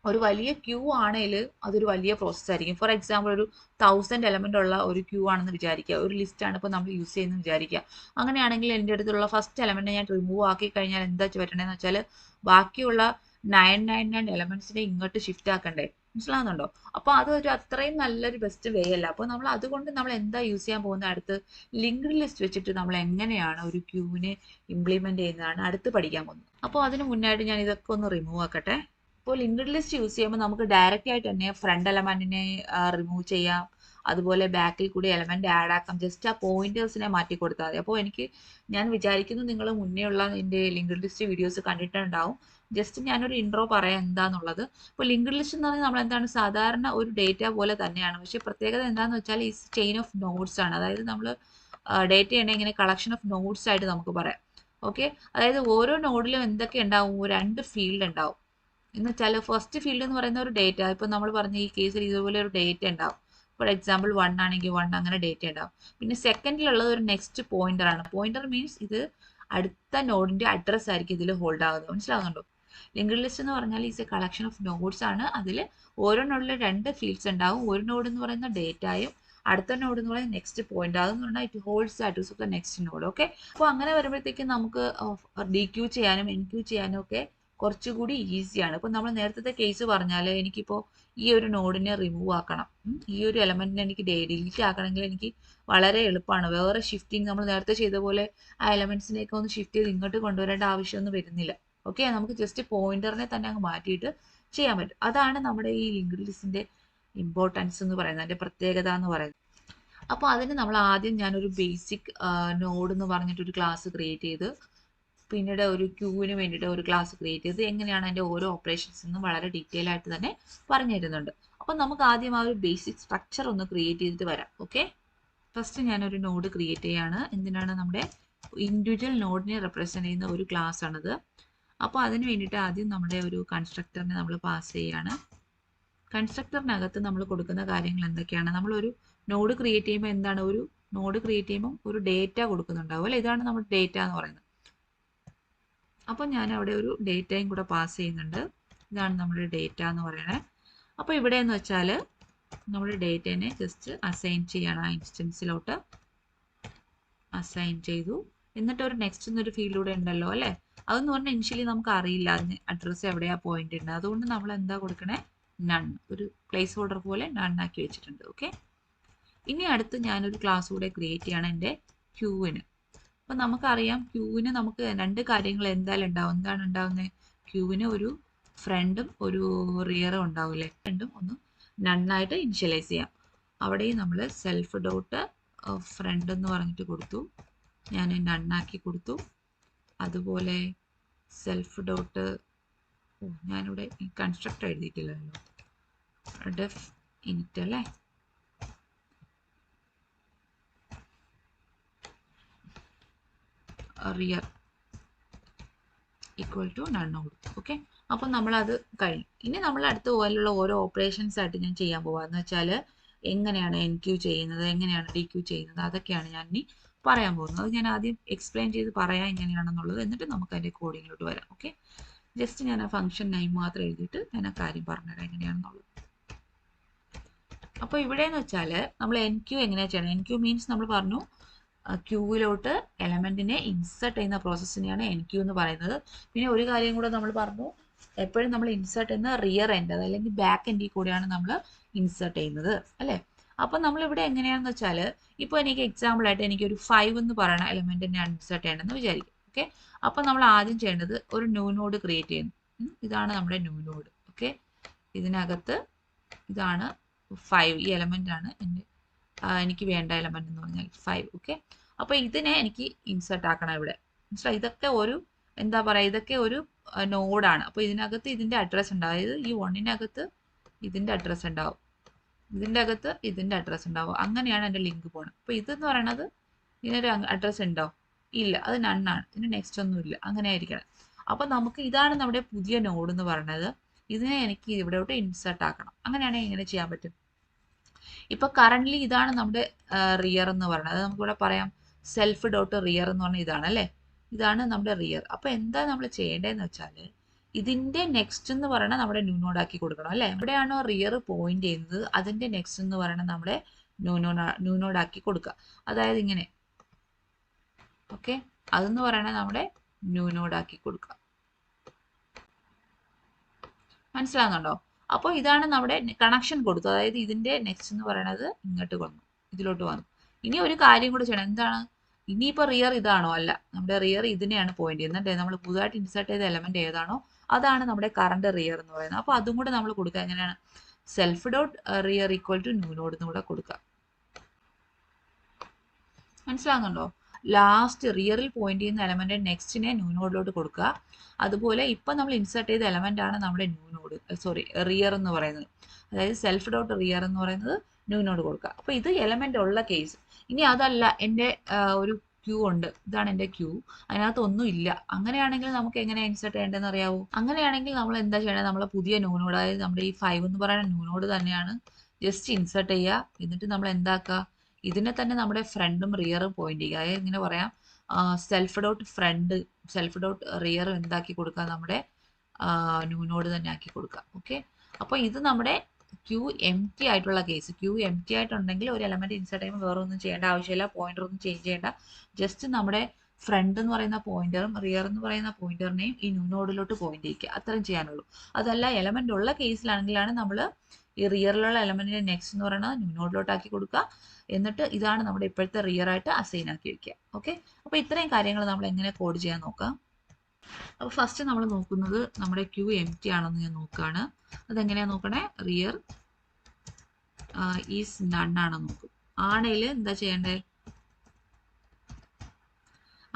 ഒരു വലിയ ക്യൂ ആണെങ്കിൽ അതൊരു വലിയ പ്രോസസ്സ് ആയിരിക്കും. ഫോർ എക്സാമ്പിൾ ഒരു 1000 എലമെന്റ് ഉള്ള ഒരു ക്യൂ ആണെന്ന് വിചാരിക്കുക, ഒരു ലിസ്റ്റ് ആണ് ഇപ്പോൾ നമ്മൾ യൂസ് ചെയ്യുന്നത് വിചാരിക്കുക. അങ്ങനെയാണെങ്കിൽ എൻ്റെ അടുത്തുള്ള ഫസ്റ്റ് എലമെന്റ് ഞാൻ റിമൂവ് ആക്കി കഴിഞ്ഞാൽ എന്താ പറ്റണമെന്ന് വെച്ചാൽ ബാക്കിയുള്ള 999 എലമെന്റ്സിനെ ഇങ്ങോട്ട് ഷിഫ്റ്റ് ആക്കണ്ടേ. മനസ്സിലാകുന്നുണ്ടോ? അപ്പോൾ അതൊരു അത്രയും നല്ലൊരു ബെസ്റ്റ് വേ അല്ല. അപ്പോൾ നമ്മൾ അതുകൊണ്ട് നമ്മൾ എന്താ യൂസ് ചെയ്യാൻ പോകുന്നത്, അടുത്ത് ലിങ്ക്ഡ് ലിസ്റ്റ് വെച്ചിട്ട് നമ്മൾ എങ്ങനെയാണ് ഒരു ക്യൂവിനെ ഇംപ്ലിമെന്റ് ചെയ്യുന്നതാണ് അടുത്ത് പഠിക്കാൻ പോകുന്നത്. അപ്പോൾ അതിന് മുന്നായിട്ട് ഞാൻ ഇതൊക്കെ ഒന്ന് റിമൂവ് ആക്കട്ടെ. ഇപ്പോൾ ലിങ്ക്ഡ് ലിസ്റ്റ് യൂസ് ചെയ്യുമ്പോൾ നമുക്ക് ഡയറക്റ്റ് ആയിട്ട് തന്നെ ഫ്രണ്ട് എലമെന്റിനെ റിമൂവ് ചെയ്യാം, അതുപോലെ ബാക്കിൽ കൂടി എലമെന്റ് ആഡ് ആക്കാം. ജസ്റ്റ് ആ പോയിന്റേഴ്സിനെ മാറ്റി കൊടുത്താൽ മതി. അപ്പോൾ ഞാൻ വിചാരിക്കുന്നു നിങ്ങൾ മുന്നേ ഉള്ള എൻ്റെ ലിങ്ക്ഡ് ലിസ്റ്റ് വീഡിയോസ് കണ്ടിട്ടുണ്ടാവും. ജസ്റ്റ് ഞാനൊരു ഇൻട്രോ പറയാം എന്താന്നുള്ളത്. ഇപ്പോൾ ലിങ്ക്ഡ് ലിസ്റ്റ് എന്ന് പറഞ്ഞാൽ നമ്മൾ എന്താണ്, സാധാരണ ഒരു ഡേറ്റ പോലെ തന്നെയാണ്. പക്ഷേ പ്രത്യേകത എന്താണെന്ന് വെച്ചാൽ ഈ ചെയിൻ ഓഫ് നോഡ്സ് ആണ്. അതായത് നമ്മൾ ഡേറ്റ ആണെങ്കിൽ ഇങ്ങനെ കളക്ഷൻ ഓഫ് നോഡ്സ് ആയിട്ട് നമുക്ക് പറയാം. ഓക്കെ, അതായത് ഓരോ നോഡിലും എന്തൊക്കെ ഉണ്ടാവും, 2 ഫീൽഡ് ഉണ്ടാവും. എന്ന് വെച്ചാൽ ഫസ്റ്റ് ഫീൽഡ് എന്ന് പറയുന്ന ഒരു ഡേറ്റ, ഇപ്പൊ നമ്മൾ പറഞ്ഞ ഈ കേസിൽ ഇതുപോലെ ഒരു ഡേറ്റ ഉണ്ടാവും. ഫോർ എക്സാമ്പിൾ 1 ആണെങ്കിൽ 1 അങ്ങനെ ഡേറ്റ ഉണ്ടാവും. പിന്നെ സെക്കൻഡിലുള്ളത് ഒരു നെക്സ്റ്റ് പോയിന്റർ ആണ്. പോയിന്റർ മീൻസ് ഇത് അടുത്ത നോഡിന്റെ അഡ്രസ് ആയിരിക്കും ഇതിൽ ഹോൾഡ് ആകുന്നത്. മനസ്സിലാകുന്നുണ്ടോ? ലിങ്ക്ഡ് ലിസ്റ്റ് എന്ന് പറഞ്ഞാൽ is A collection of nodes ആണ്. അതിൽ ഓരോന്നുള്ള 2 ഫീൽഡ്സ് ഉണ്ടാവും. ഒരു നോഡ് എന്ന് പറയുന്ന ഡേറ്റായും അടുത്ത നോഡ് എന്ന് പറയുന്നത് നെക്സ്റ്റ് പോയിന്റ്. അതെന്ന് പറഞ്ഞാൽ it holds status of the next node. Okay, അപ്പോൾ അങ്ങനെ വരുമ്പോഴത്തേക്കും നമുക്ക് ഡി ക്യൂ ചെയ്യാനും എൻ ക്യൂ ചെയ്യാനും ഒക്കെ കുറച്ചുകൂടി ഈസിയാണ്. ഇപ്പം നമ്മൾ നേരത്തെ കേസ് പറഞ്ഞാൽ എനിക്കിപ്പോൾ ഈ ഒരു നോഡിനെ റിമൂവ് ആക്കണം, ഈ ഒരു എലമെന്റിനെ എനിക്ക് ഡിലീറ്റ് ആക്കണമെങ്കിൽ എനിക്ക് വളരെ എളുപ്പമാണ്. വേറെ ഷിഫ്റ്റിംഗ് നമ്മൾ നേരത്തെ ചെയ്ത പോലെ ആ എലമെന്റ്സിനെയൊക്കെ ഒന്ന് ഷിഫ്റ്റ് ചെയ്ത് ഇങ്ങോട്ട് കൊണ്ടുവരേണ്ട ആവശ്യമൊന്നും വരുന്നില്ല. ഓക്കെ, നമുക്ക് ജസ്റ്റ് പോയിന്ററിനെ തന്നെ അങ്ങ് മാറ്റിയിട്ട് ചെയ്യാൻ പറ്റും. അതാണ് നമ്മുടെ ഈ ലിങ്ക്ഡ് ലിസ്റ്റിന്റെ ഇമ്പോർട്ടൻസ് എന്ന് പറയുന്നത്, അതിന്റെ പ്രത്യേകത എന്ന് പറയുന്നത്. അപ്പോൾ അതിന് നമ്മൾ ആദ്യം ഞാനൊരു ബേസിക് നോഡ് എന്ന് പറഞ്ഞിട്ടൊരു ക്ലാസ് ക്രിയേറ്റ് ചെയ്ത് പിന്നീട് ഒരു ക്യൂവിന് വേണ്ടിയിട്ട് ഒരു ക്ലാസ് ക്രിയേറ്റ് ചെയ്ത് എങ്ങനെയാണ് അതിൻ്റെ ഓരോ ഓപ്പറേഷൻസ് എന്നും വളരെ ഡീറ്റെയിൽ ആയിട്ട് തന്നെ പറഞ്ഞു തരുന്നുണ്ട്. അപ്പം നമുക്ക് ആദ്യം ആ ഒരു ബേസിക് സ്ട്രക്ചർ ഒന്ന് ക്രിയേറ്റ് ചെയ്തിട്ട് വരാം. ഓക്കെ, ഫസ്റ്റ് ഞാനൊരു നോഡ് ക്രിയേറ്റ് ചെയ്യാണ്. എന്തിനാണ്? നമ്മുടെ ഇൻഡിവിജ്വൽ നോഡിനെ റെപ്രസെൻറ്റ് ചെയ്യുന്ന ഒരു ക്ലാസ് ആണിത്. അപ്പോൾ അതിന് വേണ്ടിയിട്ട് ആദ്യം നമ്മുടെ ഒരു കൺസ്ട്രക്ടറിനെ നമ്മൾ പാസ് ചെയ്യാണ്. കൺസ്ട്രക്ടറിനകത്ത് നമ്മൾ കൊടുക്കുന്ന കാര്യങ്ങൾ എന്തൊക്കെയാണ്? നമ്മളൊരു നോഡ് ക്രിയേറ്റ് ചെയ്യുമ്പോൾ എന്താണ്? ഒരു നോഡ് ക്രിയേറ്റ് ചെയ്യുമ്പോൾ ഒരു ഡേറ്റ കൊടുക്കുന്നുണ്ടാവും അല്ലേ? ഇതാണ് നമ്മുടെ ഡേറ്റ എന്ന് പറയുന്നത്. അപ്പോൾ ഞാൻ അവിടെ ഒരു ഡേറ്റയും കൂടെ പാസ് ചെയ്യുന്നുണ്ട്. ഇതാണ് നമ്മുടെ ഡേറ്റ എന്ന് പറയുന്നത്. അപ്പോൾ ഇവിടെ എന്ന് വെച്ചാൽ നമ്മുടെ ഡേറ്റേനെ ജസ്റ്റ് അസൈൻ ചെയ്യണം. ആ ഇൻസ്റ്റൻസിലോട്ട് അസൈൻ ചെയ്തു. എന്നിട്ട് ഒരു നെക്സ്റ്റ് എന്നൊരു ഫീൽഡിലൂടെ ഉണ്ടല്ലോ അല്ലേ? അതെന്ന് പറഞ്ഞാൽ ഇനിഷ്യലി നമുക്ക് അറിയില്ല അതിന് അഡ്രസ്സ് എവിടെയാ പോയിന്റ് ഉണ്ട്. അതുകൊണ്ട് നമ്മൾ എന്താ കൊടുക്കണേ? നൺ. ഒരു പ്ലേസ് ഹോൾഡർ പോലെ നൺ ആക്കി വെച്ചിട്ടുണ്ട്. ഓക്കെ, ഇനി അടുത്ത് ഞാനൊരു ക്ലാസ് കൂടെ ക്രിയേറ്റ് ചെയ്യണം എൻ്റെ ക്യൂവിന്. അപ്പം നമുക്കറിയാം ക്യൂവിന് നമുക്ക് 2 കാര്യങ്ങൾ എന്തായാലും ഉണ്ടാവും. എന്താണ് ഉണ്ടാവുന്നത്? ക്യൂവിന് ഒരു ഫ്രണ്ടും ഒരു റിയറും ഉണ്ടാവില്ലേ? രണ്ടും ഒന്ന് നണ്ണായിട്ട് ഇനിഷ്യലൈസ് ചെയ്യാം. അവിടെയും നമ്മൾ സെൽഫ് ഡോട്ട് ഫ്രണ്ട് എന്ന് പറഞ്ഞിട്ട് കൊടുത്തു. ഞാൻ നണ്ണാക്കി കൊടുത്തു. അതുപോലെ സെൽഫ് ഡോട്ട്, ഞാനിവിടെ കൺസ്ട്രക്ടർ എഴുതിയിട്ടില്ലല്ലോ, ഡെഫ് ഇനിറ്റ് അല്ലേ, റിയർ ഈക്വൽ ടു നൺ കൊടുത്തു. ഓക്കെ, അപ്പം നമ്മളത് കഴിഞ്ഞു. ഇനി നമ്മൾ അടുത്ത പോലുള്ള ഓരോ ഓപ്പറേഷൻസ് ആയിട്ട് ഞാൻ ചെയ്യാൻ പോവാന്ന് വെച്ചാൽ എങ്ങനെയാണ് എൻ ക്യൂ ചെയ്യുന്നത്, എങ്ങനെയാണ് ഡി ക്യൂ ചെയ്യുന്നത്, അതൊക്കെയാണ് ഞാൻ ഇനി പറയാൻ പോകുന്നത്. അത് ഞാൻ ആദ്യം എക്സ്പ്ലെയിൻ ചെയ്ത് പറയാം എങ്ങനെയാണെന്നുള്ളത്. എന്നിട്ട് നമുക്ക് അതിൻ്റെ കോഡിങ്ങിലോട്ട് വരാം. ഓക്കെ, ജസ്റ്റ് ഞാൻ ആ ഫംഗ്ഷൻ നെയിം മാത്രം എഴുതിയിട്ട് ഞാൻ ആ കാര്യം പറഞ്ഞുതരാം എങ്ങനെയാണെന്നുള്ളത്. അപ്പോൾ ഇവിടെയെന്ന് വെച്ചാൽ നമ്മൾ എൻ ക്യൂ എങ്ങനെയാണ് ചെയ്യണം? എൻ ക്യൂ മീൻസ് നമ്മൾ പറഞ്ഞു ക്യൂവിലോട്ട് എലമെന്റിനെ ഇൻസേർട്ട് ചെയ്യുന്ന പ്രോസസ്സിനെയാണ് എൻ ക്യൂ എന്ന് പറയുന്നത്. പിന്നെ ഒരു കാര്യം കൂടെ നമ്മൾ പറഞ്ഞു, എപ്പോഴും നമ്മൾ ഇൻസേർട്ട് ചെയ്യുന്ന റിയർ എൻഡ് അതല്ലെങ്കിൽ ബാക്ക് എൻഡിൽ കൂടെയാണ് നമ്മൾ ഇൻസേർട്ട് ചെയ്യുന്നത് അല്ലേ? അപ്പം നമ്മളിവിടെ എങ്ങനെയാണെന്ന് വെച്ചാൽ ഇപ്പോൾ എനിക്ക് എക്സാമ്പിൾ ആയിട്ട് എനിക്കൊരു 5 എന്ന് പറയുന്ന എലമെന്റിനെ ഇൻസേർട്ട് ചെയ്യണമെന്ന് വിചാരിക്കും. ഓക്കെ, അപ്പം നമ്മൾ ആദ്യം ചെയ്യേണ്ടത് ഒരു ന്യൂ നോഡ് ക്രിയേറ്റ് ചെയ്യുന്നു. ഇതാണ് നമ്മുടെ ന്യൂ നോഡ്. ഓക്കെ, ഇതിനകത്ത് ഇതാണ് 5, ഈ എലമെന്റ് ആണ് എനിക്ക് വേണ്ട എലമെന്റ് എന്ന് പറഞ്ഞാൽ 5. ഓക്കെ, അപ്പോൾ ഇതിനെ എനിക്ക് ഇൻസേർട്ട് ആക്കണം ഇവിടെ. മനസ്സിലായി? ഇതൊക്കെ ഒരു എന്താ പറയുക, ഇതൊക്കെ ഒരു നോഡാണ്. അപ്പോൾ ഇതിനകത്ത് ഇതിൻ്റെ അഡ്രസ്സ് ഉണ്ടാവും. അതായത് ഈ 1-നകത്ത് ഇതിൻ്റെ അഡ്രസ്സ് ഉണ്ടാവും, ഇതിൻ്റെ അകത്ത് ഇതിൻ്റെ അഡ്രസ്സ് ഉണ്ടാവും. അങ്ങനെയാണ് എൻ്റെ ലിങ്ക് പോകണം. അപ്പോൾ ഇതെന്ന് പറയണത് ഇതിനൊരു അഡ്രസ്സ് ഉണ്ടോ? ഇല്ല, അത് നണ്ണാണ്. ഇതിന് നെക്സ്റ്റ് ഒന്നും ഇല്ല. അങ്ങനെ ആയിരിക്കണം. അപ്പോൾ നമുക്ക് ഇതാണ് നമ്മുടെ പുതിയ നോഡ് എന്ന് പറയുന്നത്. ഇതിനെ എനിക്ക് ഇവിടോട്ട് ഇൻസേർട്ട് ആക്കണം. അങ്ങനെയാണെങ്കിൽ എങ്ങനെ ചെയ്യാൻ പറ്റും? ഇപ്പൊ കറന്റ് ഇതാണ് നമ്മുടെ റിയർ എന്ന് പറയുന്നത്. അത് നമുക്കിവിടെ പറയാം സെൽഫ് ഡോട്ട് റിയർ എന്ന് പറഞ്ഞാൽ ഇതാണ് അല്ലേ? ഇതാണ് നമ്മുടെ റിയർ. അപ്പൊ എന്താ നമ്മൾ ചെയ്യേണ്ടതെന്ന് വെച്ചാൽ ഇതിന്റെ നെക്സ്റ്റ് എന്ന് പറയുന്നത് നമ്മുടെ ന്യൂ നോഡ് ആക്കി കൊടുക്കണം അല്ലേ? എവിടെയാണോ റിയർ പോയിന്റ് ചെയ്യുന്നത് അതിന്റെ നെക്സ്റ്റ് എന്ന് പറയുന്നത് നമ്മുടെ ന്യൂ നോഡ് ആക്കി കൊടുക്കുക. അതായത് ഇങ്ങനെ. ഓക്കെ, അതെന്ന് പറയുന്നത് നമ്മുടെ ന്യൂ നോഡ് ആക്കി കൊടുക്കുക. മനസ്സിലാകുന്നുണ്ടോ? അപ്പോൾ ഇതാണ് നമ്മുടെ കണക്ഷൻ കൊടുത്തു. അതായത് ഇതിന്റെ നെക്സ്റ്റ് എന്ന് പറയുന്നത് ഇങ്ങോട്ട് വന്നു, ഇതിലോട്ട് വന്നു. ഇനി ഒരു കാര്യം കൂടെ ചെയ്യണം. എന്താണ്? ഇനിയിപ്പോൾ റിയർ ഇതാണോ? അല്ല, നമ്മുടെ റിയർ ഇതിനെയാണ് പോയിന്റ് ചെയ്യുന്നത്. നമ്മൾ പുതുതായിട്ട് ഇൻസേർട്ട് ചെയ്ത എലമെന്റ് ഏതാണോ അതാണ് നമ്മുടെ കറണ്ട് റിയർ എന്ന് പറയുന്നത്. അപ്പോൾ അതും കൂടെ നമ്മൾ കൊടുക്കുക. എങ്ങനെയാണ്? Self dot rear equal to new node എന്ന് കൂടെ കൊടുക്കുക. മനസ്സിലാകുന്നുണ്ടോ? ലാസ്റ്റ് റിയറിൽ പോയിന്റ് ചെയ്യുന്ന എലമെന്റ് നെക്സ്റ്റിനെ ന്യൂ നോഡിലോട്ട് കൊടുക്കുക. അതുപോലെ ഇപ്പം നമ്മൾ ഇൻസേർട്ട് ചെയ്ത എലമെന്റ് ആണ് നമ്മുടെ ന്യൂ നോഡ്, സോറി റിയർ എന്ന് പറയുന്നത്. അതായത് സെൽഫ് ഡോട്ട് റിയർ എന്ന് പറയുന്നത് ന്യൂ നോഡ് കൊടുക്കുക. അപ്പോൾ ഇത് എലമെന്റ് ഉള്ള കേസ്. ഇനി അതല്ല, എൻ്റെ ഒരു ക്യൂ ഉണ്ട്, ഇതാണ് എൻ്റെ ക്യൂ, അതിനകത്ത് ഒന്നും ഇല്ല. അങ്ങനെയാണെങ്കിൽ നമുക്ക് എങ്ങനെ ഇൻസേർട്ട് ചെയ്യേണ്ടതെന്ന് അറിയാവോ? അങ്ങനെയാണെങ്കിൽ നമ്മൾ എന്താ ചെയ്യണത്? നമ്മളെ പുതിയ ന്യൂ നോഡ്, അതായത് നമ്മുടെ ഈ 5 എന്ന് പറയുന്ന ന്യൂ നോഡ് തന്നെയാണ് ജസ്റ്റ് ഇൻസേർട്ട് ചെയ്യുക. എന്നിട്ട് നമ്മൾ എന്താക്കുക? ഇതിനെ തന്നെ നമ്മുടെ ഫ്രണ്ടും റിയറും പോയിന്റ് ചെയ്യുക. അതായത് ഇങ്ങനെ പറയാം, self dot front self dot rear എന്താക്കി കൊടുക്കുക? നമ്മുടെ ന്യൂ നോഡ് തന്നെ ആക്കി കൊടുക്കുക. ഓക്കെ, അപ്പോൾ ഇത് നമ്മുടെ ക്യൂ എം ടി ആയിട്ടുള്ള കേസ്. ക്യൂ എം ടി ആയിട്ടുണ്ടെങ്കിൽ ഒരു എലമെന്റ് ഇൻസേർട്ട് ചെയ്യുമ്പോൾ വേറെ ഒന്നും ചെയ്യേണ്ട ആവശ്യമില്ല, പോയിന്റർ ഒന്നും ചേഞ്ച് ചെയ്യേണ്ട. ജസ്റ്റ് നമ്മുടെ ഫ്രണ്ട് എന്ന് പറയുന്ന പോയിന്ററും റിയർ എന്ന് പറയുന്ന പോയിന്ററിനെയും ഈ ന്യൂ നോഡിലോട്ട് പോയിന്റ് ചെയ്യിക്കുക, അത്രയും ചെയ്യാനുള്ളൂ. അതല്ല എലമെന്റ് ഉള്ള കേസിലാണെങ്കിലാണ് നമ്മൾ ഈ റിയറിലുള്ള എലമെന്റിന്റെ നെക്സ്റ്റ് എന്ന് പറയുന്നത് ന്യൂ നോഡിലോട്ട് ആക്കി കൊടുക്കുക. എന്നിട്ട് ഇതാണ് നമ്മുടെ ഇപ്പോഴത്തെ റിയർ ആയിട്ട് അസൈൻ ആക്കി വെക്കുക. ഓക്കെ, അപ്പോൾ ഇത്രയും കാര്യങ്ങൾ നമ്മൾ എങ്ങനെ കോഡ് ചെയ്യാൻ നോക്കാം. അപ്പോൾ ഫസ്റ്റ് നമ്മൾ നോക്കുന്നത് നമ്മുടെ ക്യൂ എം ടി ആണെന്ന് ഞാൻ നോക്കുകയാണ്. അതെങ്ങനെയാണ് നോക്കണേ? റിയർ ഈസ് നൺ ആണെന്ന് നോക്കും. ആണെങ്കിൽ എന്താ ചെയ്യേണ്ടത്?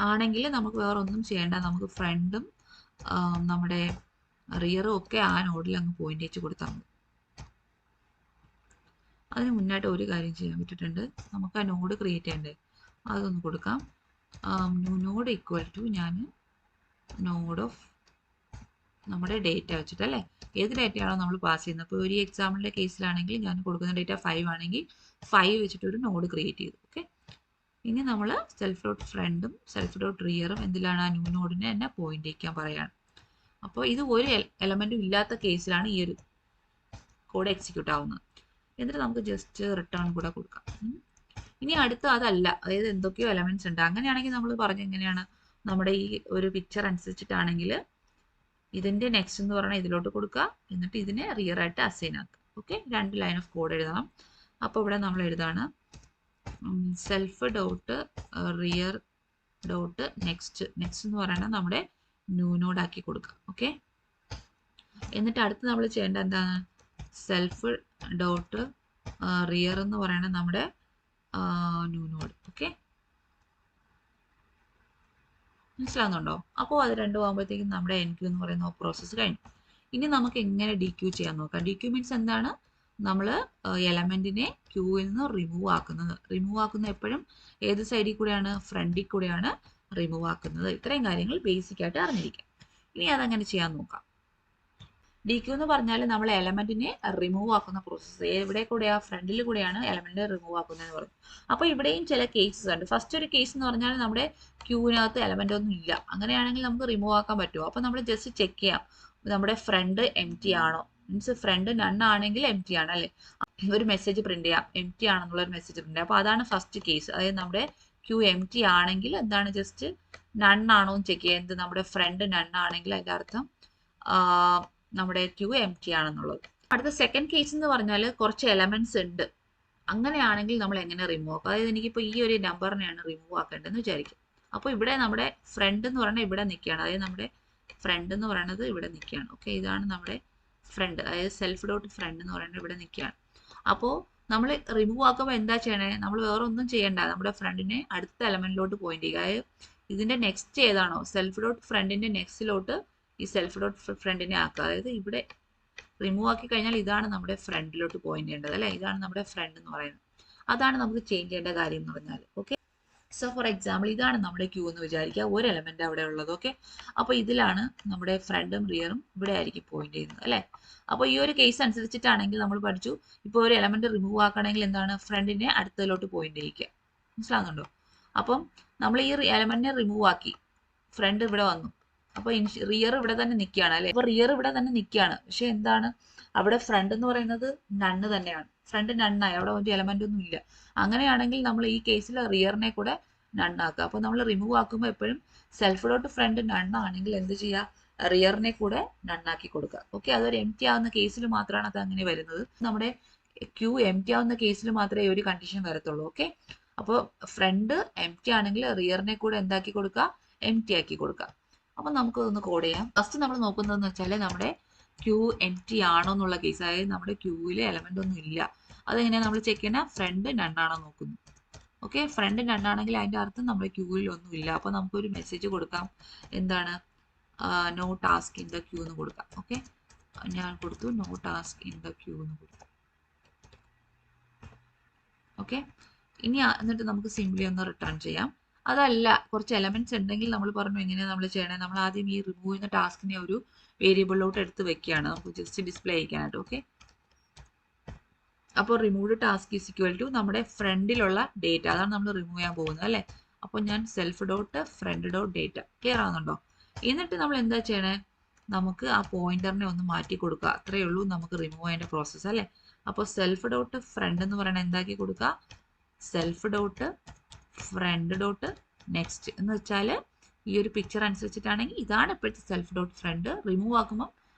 ആണെങ്കിൽ നമുക്ക് വേറെ ഒന്നും ചെയ്യേണ്ട, നമുക്ക് ഫ്രണ്ടും നമ്മുടെ റിയറും ഒക്കെ ആ നോഡിൽ അങ്ങ് പോയിന്റ് വെച്ച് കൊടുത്താൽ മതി. അതിന് മുന്നായിട്ട് ഒരു കാര്യം ചെയ്യാൻ പറ്റിയിട്ടുണ്ട്, നമുക്ക് ആ നോഡ് ക്രിയേറ്റ് ചെയ്യണ്ടേ, അതൊന്ന് കൊടുക്കാം. ന്യൂ നോഡ് ഈക്വൽ ടു ഞാൻ നോഡ് ഓഫ് നമ്മുടെ ഡേറ്റ വെച്ചിട്ട് അല്ലേ, ഏത് ഡേറ്റയാണോ നമ്മൾ പാസ് ചെയ്യുന്നത്. അപ്പോൾ ഒരു എക്സാമ്പിളിൻ്റെ കേസിലാണെങ്കിൽ ഞാൻ കൊടുക്കുന്ന ഡേറ്റ 5 ആണെങ്കിൽ 5 വെച്ചിട്ട് ഒരു നോഡ് ക്രിയേറ്റ് ചെയ്തു. ഓക്കെ, ഇനി നമ്മൾ സെൽഫ് ഡോട്ട് ഫ്രണ്ടും സെൽഫ് ഡോട്ട് റിയറും എന്തിലാണ് ആ ന്യൂ നോഡിനെ തന്നെ പോയിന്റ് ചെയ്യിക്കാൻ പറയാണ്. അപ്പോൾ ഇത് ഒരു എലമെൻറ്റും ഇല്ലാത്ത കേസിലാണ് ഈ ഒരു കോഡ് എക്സിക്യൂട്ട് ആവുന്നത്. എന്നിട്ട് നമുക്ക് ജസ്റ്റ് റിട്ടേൺ കൂടെ കൊടുക്കാം. ഇനി അടുത്ത അതല്ല, അതായത് എന്തൊക്കെയോ എലമെന്റ്സ് ഉണ്ട്, അങ്ങനെയാണെങ്കിൽ നമ്മൾ പറഞ്ഞ എങ്ങനെയാണ്, നമ്മുടെ ഈ ഒരു പിക്ചർ അനുസരിച്ചിട്ടാണെങ്കിൽ ഇതിൻ്റെ നെക്സ്റ്റ് എന്ന് പറഞ്ഞാൽ ഇതിലോട്ട് കൊടുക്കുക, എന്നിട്ട് ഇതിനെ റിയർ ആയിട്ട് അസൈൻ ആക്കുക. ഓക്കെ, 2 ലൈൻ ഓഫ് കോഡ് എഴുതണം. അപ്പോൾ ഇവിടെ നമ്മൾ എഴുതാണ് self dot rear dot next എന്ന് പറയുന്നത് നമ്മുടെ ന്യൂ നോഡ് ആക്കി കൊടുക്കുക. ഓക്കെ, എന്നിട്ട് അടുത്ത് നമ്മൾ ചെയ്യേണ്ട എന്താണ്? സെൽഫ് ഡോട്ട് റിയർ എന്ന് പറയുന്നത് നമ്മുടെ ന്യൂ നോഡ്. ഓക്കെ, മനസ്സിലാവുന്നുണ്ടോ? അപ്പോൾ അത് രണ്ടും ആകുമ്പോഴത്തേക്കും നമ്മുടെ എൻ ക്യൂ എന്ന് പറയുന്ന പ്രോസസ്സ് കഴിഞ്ഞു. ഇനി നമുക്ക് എങ്ങനെ ഡി ക്യൂ ചെയ്യാൻ നോക്കാം. ഡി ക്യൂ മീൻസ് എന്താണ്? നമ്മൾ എലമെന്റിനെ ക്യൂവിൽ നിന്ന് റിമൂവ് ആക്കുന്നത്. റിമൂവ് ആക്കുന്നത് എപ്പോഴും ഏത് സൈഡിൽ കൂടെയാണ്? ഫ്രണ്ടിൽ കൂടെയാണ് റിമൂവ് ആക്കുന്നത്. ഇത്രയും കാര്യങ്ങൾ ബേസിക് ആയിട്ട് അറിഞ്ഞിരിക്കാം. ഇനി അതെങ്ങനെ ചെയ്യാൻ നോക്കാം. ഡി ക്യൂ എന്ന് പറഞ്ഞാൽ നമ്മൾ എലമെന്റിനെ റിമൂവ് ആക്കുന്ന പ്രോസസ്സ്. എവിടെ കൂടെയാ? ഫ്രണ്ടിൽ കൂടെയാണ് എലമെന്റ് റിമൂവ് ആക്കുന്നതെന്ന് പറയും. അപ്പോൾ ഇവിടെയും ചില കേസസ് ഉണ്ട്. ഫസ്റ്റ് ഒരു കേസ് എന്ന് പറഞ്ഞാൽ നമ്മുടെ ക്യൂവിനകത്ത് എലമെന്റ് ഒന്നും ഇല്ല, അങ്ങനെയാണെങ്കിൽ നമുക്ക് റിമൂവ് ആക്കാൻ പറ്റുമോ? അപ്പോൾ നമ്മൾ ജസ്റ്റ് ചെക്ക് ചെയ്യാം, നമ്മുടെ ഫ്രണ്ട് എം ടി ആണോ, മീൻസ് ഫ്രണ്ട് നൺ ആണെങ്കിൽ എം ടി ആണ് അല്ലേ, ഒരു മെസ്സേജ് പ്രിന്റ് ചെയ്യാം, എം ടി ആണെന്നുള്ള ഒരു മെസ്സേജ് പ്രിന്റ് ചെയ്യാം. അപ്പോൾ അതാണ് ഫസ്റ്റ് കേസ്. അതായത് നമ്മുടെ ക്യൂ എം ടി ആണെങ്കിൽ എന്താണ്, ജസ്റ്റ് നൺ ആണോ എന്ന് ചെക്ക് ചെയ്യാം. എന്ത്, നമ്മുടെ ഫ്രണ്ട് നൺ ആണെങ്കിൽ അതിൻ്റെ അർത്ഥം നമ്മുടെ ക്യൂ എം ടി ആണെന്നുള്ളത്. അടുത്ത സെക്കൻഡ് കേസ് എന്ന് പറഞ്ഞാൽ കുറച്ച് എലമെന്റ്സ് ഉണ്ട്, അങ്ങനെയാണെങ്കിൽ നമ്മൾ എങ്ങനെ റിമൂവ് ആക്കും. അതായത് എനിക്കിപ്പോൾ ഈ ഒരു നമ്പറിനെയാണ് റിമൂവ് ആക്കേണ്ടതെന്ന് വിചാരിക്കും. അപ്പോൾ ഇവിടെ നമ്മുടെ ഫ്രണ്ട് എന്ന് പറയുന്നത് ഇവിടെ നിൽക്കുകയാണ്, അതായത് നമ്മുടെ ഫ്രണ്ട് എന്ന് പറയുന്നത് ഇവിടെ നിൽക്കുകയാണ്. ഓക്കെ, ഇതാണ് നമ്മുടെ ഫ്രണ്ട്, അതായത് സെൽഫ് ഡോട്ട് ഫ്രണ്ട് എന്ന് പറയുന്നത് ഇവിടെ നിൽക്കുകയാണ്. അപ്പോൾ നമ്മൾ റിമൂവ് ആക്കുമ്പോൾ എന്താ ചെയ്യണേ? നമ്മൾ വേറെ ഒന്നും ചെയ്യേണ്ട, നമ്മുടെ ഫ്രണ്ടിനെ അടുത്ത എലമെന്റിലോട്ട് പോയിന്റ് ചെയ്യുക. അതായത് ഇതിന്റെ നെക്സ്റ്റ് ഏതാണോ, സെൽഫ് ഡോട്ട് ഫ്രണ്ടിന്റെ നെക്സ്റ്റിലോട്ട് ഈ സെൽഫ് ഡോട്ട് ഫ്രണ്ടിനെ ആക്കുക. അതായത് ഇവിടെ റിമൂവ് ആക്കി കഴിഞ്ഞാൽ ഇതാണ് നമ്മുടെ ഫ്രണ്ടിലോട്ട് പോയിന്റ് ചെയ്യേണ്ടത് അല്ലേ, ഇതാണ് നമ്മുടെ ഫ്രണ്ട് എന്ന് പറയുന്നത്. അതാണ് നമുക്ക് ചേഞ്ച് ചെയ്യേണ്ട കാര്യം എന്ന് പറഞ്ഞാൽ. ഓക്കെ, സോ ഫോർ എക്സാമ്പിൾ ഇതാണ് നമ്മുടെ ക്യൂ എന്ന് വിചാരിക്കുക, ഒരു എലമെന്റ് അവിടെ ഉള്ളത്. ഓക്കെ, അപ്പോൾ ഇതിലാണ് നമ്മുടെ ഫ്രണ്ടും റിയറും ഇവിടെ ആയിരിക്കും പോയിന്റ് ചെയ്യുന്നത് അല്ലേ. അപ്പോൾ ഈ ഒരു കേസ് അനുസരിച്ചിട്ടാണെങ്കിൽ നമ്മൾ പഠിച്ചു, ഇപ്പോൾ ഒരു എലമെന്റ് റിമൂവ് ആക്കണമെങ്കിൽ എന്താണ്, ഫ്രണ്ടിനെ അടുത്തതിലോട്ട് പോയിന്റ് ചെയ്യിക്കുക. മനസ്സിലാകുന്നുണ്ടോ? അപ്പം നമ്മൾ ഈ എലമെന്റിനെ റിമൂവ് ആക്കി, ഫ്രണ്ട് ഇവിടെ വന്നു, അപ്പോൾ റിയർ ഇവിടെ തന്നെ നിൽക്കുകയാണ് അല്ലേ. അപ്പോൾ റിയർ ഇവിടെ തന്നെ നിൽക്കുകയാണ്, പക്ഷെ എന്താണ്, അവിടെ ഫ്രണ്ട് എന്ന് പറയുന്നത് നണ്ണ് തന്നെയാണ്. ഫ്രണ്ട് നണ്ണായി, അവിടെ ഒരു എലമെന്റ് ഒന്നും ഇല്ല. അങ്ങനെയാണെങ്കിൽ നമ്മൾ ഈ കേസിൽ റിയറിനെ കൂടെ നണ്ണാക്കുക. അപ്പോൾ നമ്മൾ റിമൂവ് ആക്കുമ്പോൾ എപ്പോഴും സെൽഫ് ഡോട്ട് ഫ്രണ്ട് നണ്ണാണെങ്കിൽ എന്ത് ചെയ്യുക, റിയറിനെ കൂടെ നണ്ണാക്കി കൊടുക്കുക. ഓക്കെ, അതൊരു എം ടി ആവുന്ന കേസിൽ മാത്രമാണ് അത് അങ്ങനെ വരുന്നത്. നമ്മുടെ ക്യൂ എം ടി ആവുന്ന കേസിൽ മാത്രമേ ഒരു കണ്ടീഷൻ വരത്തുള്ളൂ. ഓക്കെ, അപ്പോൾ ഫ്രണ്ട് എം ടി ആണെങ്കിൽ റിയറിനെ കൂടെ എന്താക്കി കൊടുക്കുക, എം ടി ആക്കി കൊടുക്കുക. അപ്പോൾ നമുക്കതൊന്ന് കോഡ് ചെയ്യാം. ഫസ്റ്റ് നമ്മൾ നോക്കുന്നതെന്ന് വെച്ചാൽ നമ്മുടെ ക്യൂ എം ടി ആണോ എന്നുള്ള കേസ്, അതായത് നമ്മുടെ ക്യൂവിൽ എലമെന്റ് ഒന്നും ഇല്ല. അതെങ്ങനെയാണ് നമ്മൾ ചെക്ക് ചെയ്യുന്നത്? ഫ്രണ്ട് നണ്ണാണോ നോക്കുന്നു. ഓക്കെ, ഫ്രണ്ട് നണ്ണാണെങ്കിൽ അതിൻ്റെ അർത്ഥം നമ്മുടെ ക്യൂവിൽ ഒന്നും ഇല്ല. അപ്പോൾ നമുക്കൊരു മെസ്സേജ് കൊടുക്കാം, എന്താണ്, no task in the queue എന്ന് കൊടുക്കാം. ഓക്കെ, ഞാൻ കൊടുത്തു no task in the queue എന്ന് കൊടുത്തു. ഓക്കെ, ഇനി എന്നിട്ട് നമുക്ക് സിംപ്ലി ഒന്ന് റിട്ടേൺ ചെയ്യാം. അതല്ല, കുറച്ച് എലമെന്റ്സ് ഉണ്ടെങ്കിൽ നമ്മൾ പറഞ്ഞു എങ്ങനെയാണ് നമ്മൾ ചെയ്യണേ. നമ്മൾ ആദ്യം ഈ റിമൂവ് ചെയ്യുന്ന ടാസ്കിനെ ഒരു വേരിയബിളിലോട്ട് എടുത്ത് വെക്കുകയാണ്, നമുക്ക് ജസ്റ്റ് ഡിസ്പ്ലേ ചെയ്യിക്കാനായിട്ട്. ഓക്കെ, അപ്പോൾ removed task is equal to നമ്മുടെ ഫ്രണ്ടിലുള്ള ഡേറ്റ, അതാണ് നമ്മൾ റിമൂവ് ചെയ്യാൻ പോകുന്നത് അല്ലേ. അപ്പോൾ ഞാൻ self dot front dot data, clear ആകുന്നുണ്ടോ? എന്നിട്ട് നമ്മൾ എന്താ ചെയ്യണേ, നമുക്ക് ആ പോയിന്ററിനെ ഒന്ന് മാറ്റി കൊടുക്കുക. അത്രയേ ഉള്ളൂ നമുക്ക് റിമൂവ് ചെയ്യേണ്ട പ്രോസസ്സ് അല്ലേ. അപ്പോൾ സെൽഫ് ഡോട്ട് ഫ്രണ്ട് എന്ന് പറയുന്നത് എന്താക്കി കൊടുക്കുക, self dot front dot next എന്ന് വെച്ചാൽ ഈ ഒരു പിക്ചർ അനുസരിച്ചിട്ടാണെങ്കിൽ ഇതാണ് ഇപ്പോഴത്തെ സെൽഫ് ഡോട്ട് ഫ്രണ്ട്. റിമൂവ് ആക്കുമ്പോൾ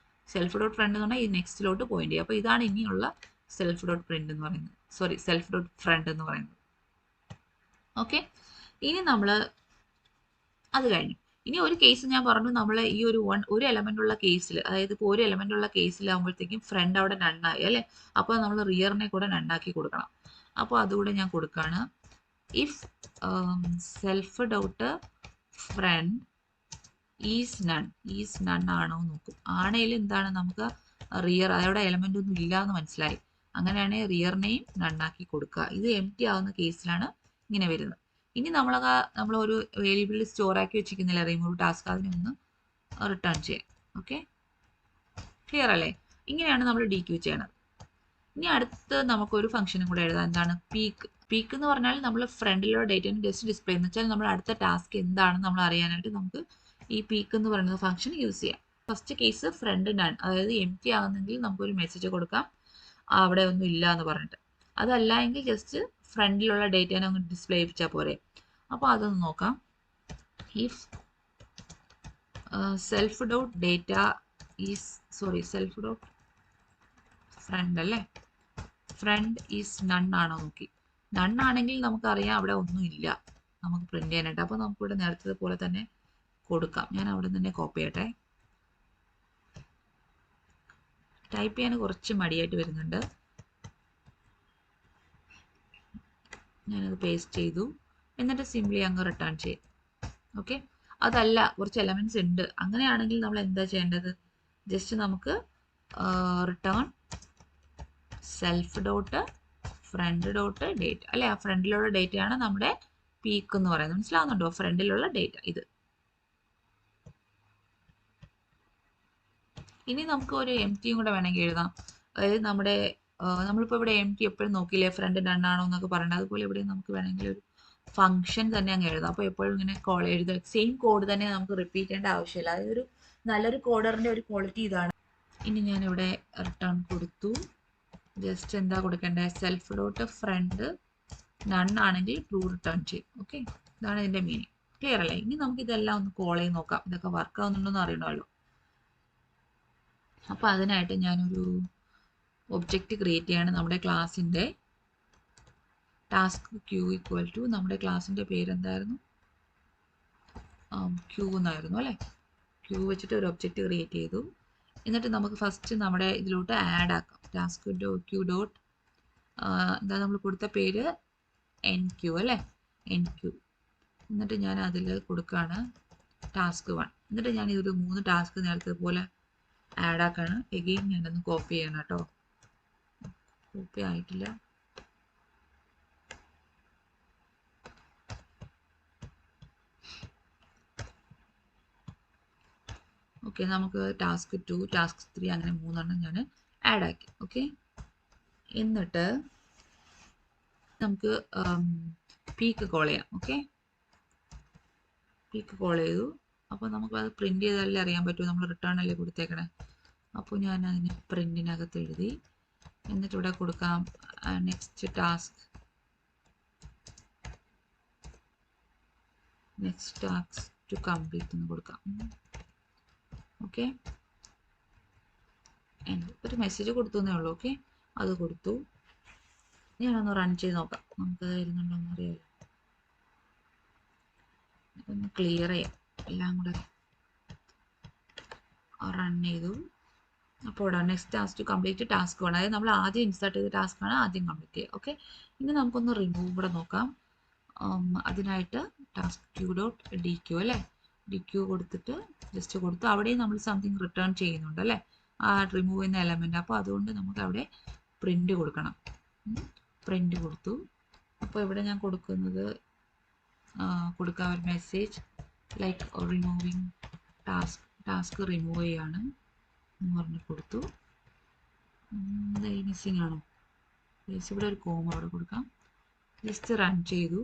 സെൽഫ് ഡോട്ട് ഫ്രണ്ട് എന്ന് പറഞ്ഞാൽ ഈ നെക്സ്റ്റിലോട്ട് പോയിന്റ് ചെയ്യുക. അപ്പോൾ ഇതാണ് ഇനിയുള്ള സെൽഫ് ഡോട്ട് പ്രിന്റ് എന്ന് പറയുന്നത്, സോറി സെൽഫ് ഡോട്ട് ഫ്രണ്ട് എന്ന് പറയുന്നത്. ഓക്കെ, ഇനി നമ്മൾ അത് കഴിഞ്ഞു. ഇനി ഒരു കേസ് ഞാൻ പറഞ്ഞു, നമ്മൾ ഈ ഒരു എലമെന്റ് ഉള്ള കേസിൽ, അതായത് ഇപ്പോൾ ഒരു എലമെന്റ് ഉള്ള കേസിലാകുമ്പോഴത്തേക്കും ഫ്രണ്ട് അവിടെ നണ്ണായി അല്ലേ. അപ്പോൾ നമ്മൾ റിയറിനെ കൂടെ നണ്ണാക്കി കൊടുക്കണം. അപ്പോൾ അതുകൂടെ ഞാൻ കൊടുക്കുകയാണ്. If self dot front is none ആണോ നോക്കും. ആണെങ്കിൽ എന്താണ്, നമുക്ക് റിയർ അവിടെ എലമെന്റ് ഒന്നും ഇല്ല എന്ന് മനസ്സിലായി. അങ്ങനെയാണെങ്കിൽ റിയറിനെയും നണ്ണാക്കി കൊടുക്കുക. ഇത് എം ടി ആവുന്ന കേസിലാണ് ഇങ്ങനെ വരുന്നത്. ഇനി നമ്മൾ ഒരു വേരിയബിളിൽ സ്റ്റോർ ആക്കി വെച്ചിരിക്കുന്നില്ല റിമൂവ് ടാസ്ക്, അതിനെ ഒന്ന് റിട്ടേൺ ചെയ്യാം. ഓക്കെ, ക്ലിയർ അല്ലേ. ഇങ്ങനെയാണ് നമ്മൾ DQ ചെയ്യണത്. ഇനി അടുത്ത് നമുക്കൊരു ഫംഗ്ഷനും കൂടെ എഴുതാം. എന്താണ്, പീക്ക് എന്ന് പറഞ്ഞാൽ നമ്മൾ ഫ്രണ്ടിലുള്ള ഡേറ്റന് ജസ്റ്റ് ഡിസ്പ്ലേ എന്ന് വെച്ചാൽ നമ്മൾ അടുത്ത ടാസ്ക് എന്താണെന്ന് നമ്മൾ അറിയാനായിട്ട് നമുക്ക് ഈ പീക്ക് എന്ന് പറയുന്ന ഫംഗ്ഷൻ യൂസ് ചെയ്യാം. ഫസ്റ്റ് കേസ് ഫ്രണ്ട് നൺ, അതായത് എം ടി ആകുന്നെങ്കിൽ നമുക്കൊരു മെസ്സേജ് കൊടുക്കാം അവിടെ ഒന്നും ഇല്ല എന്ന് പറഞ്ഞിട്ട്. അതല്ല എങ്കിൽ ജസ്റ്റ് ഫ്രണ്ടിലുള്ള ഡേറ്റനെ ഒന്ന് ഡിസ്പ്ലേ ചെയ്യിപ്പിച്ചാൽ പോരെ. അപ്പോൾ അതൊന്ന് നോക്കാം. If self dot data is, sorry self dot front അല്ലേ, ഫ്രണ്ട് ഈസ് നൺ ആണോ നോക്കി. നൺ ആണെങ്കിൽ നമുക്കറിയാം അവിടെ ഒന്നും ഇല്ല നമുക്ക് പ്രിന്റ് ചെയ്യാനായിട്ട്. അപ്പോൾ നമുക്കിവിടെ നേരത്തെ പോലെ തന്നെ കൊടുക്കാം. ഞാൻ അവിടെ തന്നെ കോപ്പി ചെയ്യട്ടെ. ടൈപ്പ് ചെയ്യാൻ കുറച്ച് മടിയായിട്ട് വരുന്നുണ്ട്. ഞാനത് പേസ്റ്റ് ചെയ്തു. എന്നിട്ട് സിംപ്ലി അങ്ങ് റിട്ടേൺ ചെയ്യും. ഓക്കെ, അതല്ല കുറച്ച് എലമെന്റ്സ് ഉണ്ട്, അങ്ങനെയാണെങ്കിൽ നമ്മൾ എന്താ ചെയ്യേണ്ടത്, ജസ്റ്റ് നമുക്ക് return self dot front dot data അല്ലെ. ആ ഫ്രണ്ടിലുള്ള ഡേറ്റയാണ് നമ്മുടെ പീക്ക് എന്ന് പറയുന്നത്. മനസ്സിലാവുന്നുണ്ടോ, ഫ്രണ്ടിലുള്ള ഡേറ്റ ഇത്. ഇനി നമുക്ക് ഒരു എം ടിയും കൂടെ വേണമെങ്കിൽ എഴുതാം. അതായത് നമ്മളിപ്പോൾ ഇവിടെ എം ടി എപ്പോഴും നോക്കിയില്ലേ ഫ്രണ്ട് നണ്ണാണോ എന്നൊക്കെ പറയേണ്ടത്. അതുപോലെ ഇവിടെ നമുക്ക് വേണമെങ്കിൽ ഒരു ഫംഗ്ഷൻ തന്നെ അങ്ങ് എഴുതാം. അപ്പോൾ എപ്പോഴും ഇങ്ങനെ എഴുതുക, സെയിം കോഡ് തന്നെ നമുക്ക് റിപ്പീറ്റ് ചെയ്യേണ്ട ആവശ്യമില്ല. അതായത് നല്ലൊരു കോഡറിന്റെ ഒരു ക്വാളിറ്റി ഇതാണ്. ഇനി ഞാനിവിടെ റിട്ടേൺ കൊടുത്തു. ജസ്റ്റ് എന്താ കൊടുക്കേണ്ടത്, സെൽഫ് ഡോട്ട് ഫ്രണ്ട് നൺ ആണെങ്കിൽ ട്രൂ റിട്ടേൺ ചെയ്യും. ഓക്കെ, ഇതാണ് ഇതിന്റെ മീനിങ്. ക്ലിയർ അല്ലേ. ഇനി നമുക്ക് ഇതെല്ലാം ഒന്ന് കോൾ ചെയ്ത് നോക്കാം, ഇതൊക്കെ വർക്ക് ആവുന്നുണ്ടോ എന്ന് അറിയണമല്ലോ. അപ്പോൾ അതിനായിട്ട് ഞാനൊരു ഒബ്ജക്റ്റ് ക്രിയേറ്റ് ചെയ്യാണ്. നമ്മുടെ ക്ലാസ്സിൻ്റെ ടാസ്ക് ക്യൂ ഈക്വൽ ടു, നമ്മുടെ ക്ലാസ്സിൻ്റെ പേരെന്തായിരുന്നു, ക്യൂ എന്നായിരുന്നു അല്ലേ. ക്യൂ വെച്ചിട്ട് ഒരു ഒബ്ജക്റ്റ് ക്രിയേറ്റ് ചെയ്തു. എന്നിട്ട് നമുക്ക് ഫസ്റ്റ് നമ്മുടെ ഇതിലോട്ട് ആഡ് ആക്കാം. ടാസ്ക് ക്യൂ ഡോട്ട് എന്താ നമ്മൾ കൊടുത്ത പേര് NQ അല്ലേ, NQ. എന്നിട്ട് ഞാൻ അതിൽ കൊടുക്കുകയാണ് ടാസ്ക് 1. എന്നിട്ട് ഞാൻ ഇതൊരു 3 ടാസ്ക് നേരത്തെ പോലെ ആഡ് ആക്കാണ്. എഗെയിൻ ഞാനൊന്ന് കോപ്പി ചെയ്യണം കേട്ടോ, കോപ്പി ആയിട്ടില്ല. ഓക്കെ, നമുക്ക് ടാസ്ക് 2 ടാസ്ക് 3 അങ്ങനെ 3 ഞാൻ ആഡ് ആക്കി. ഓക്കെ, എന്നിട്ട് നമുക്ക് പീക്ക് കോൾ ചെയ്യാം. ഓക്കെ, പീക്ക് കോൾ ചെയ്തു. അപ്പോൾ നമുക്കത് പ്രിന്റ് ചെയ്താലേ അറിയാൻ പറ്റുമോ, നമ്മൾ റിട്ടേൺ അല്ലേ കൊടുത്തേക്കണേ. അപ്പോൾ ഞാൻ അതിന് പ്രിന്റിനകത്ത് എഴുതി. എന്നിട്ട് ഇവിടെ കൊടുക്കാം നെക്സ്റ്റ് ടാസ്ക് ടു കംപ്ലീറ്റ് എന്ന് കൊടുക്കാം. ഓക്കെ, ഒരു മെസ്സേജ് കൊടുത്തു എന്നേ ഉള്ളൂ. ഓക്കെ, അത് കൊടുത്തു. ഞാനൊന്ന് റൺ ചെയ്ത് നോക്കാം, നമുക്കത് വരുന്നുണ്ടോന്ന് അറിയാമല്ലോ. ഒന്ന് ക്ലിയർ ചെയ്യാം എല്ലാം കൂടെ. റൺ ചെയ്തു. അപ്പോൾ next task to complete task 1, അതായത് നമ്മൾ ആദ്യം ഇൻസേർട്ട് ചെയ്ത ടാസ്ക് ആണ് ആദ്യം കംപ്ലീറ്റ് ചെയ്യുക. ഓക്കെ, ഇനി നമുക്കൊന്ന് റിമൂവ് കൂടെ നോക്കാം. അതിനായിട്ട് ടാസ്ക് ക്യൂ ഡോട്ട് DQ അല്ലേ, DQ കൊടുത്തിട്ട് ജസ്റ്റ് കൊടുത്തു. അവിടെയും നമ്മൾ സംതിങ് റിട്ടേൺ ചെയ്യുന്നുണ്ട് അല്ലേ, ആ റിമൂവ് ചെയ്യുന്ന എലമെന്റ്. അപ്പോൾ അതുകൊണ്ട് നമുക്ക് അവിടെ പ്രിന്റ് കൊടുക്കണം. പ്രിന്റ് കൊടുത്തു. അപ്പോൾ ഇവിടെ ഞാൻ കൊടുക്കുന്നത് കൊടുക്കാൻ ഒരു message like removing task remove ചെയ്യാണ് എന്ന് പറഞ്ഞ് കൊടുത്തു. മിസ്സിങ് ആണോ, ഇവിടെ ഒരു കോമ അവിടെ കൊടുക്കാം. ജസ്റ്റ് റൺ ചെയ്തു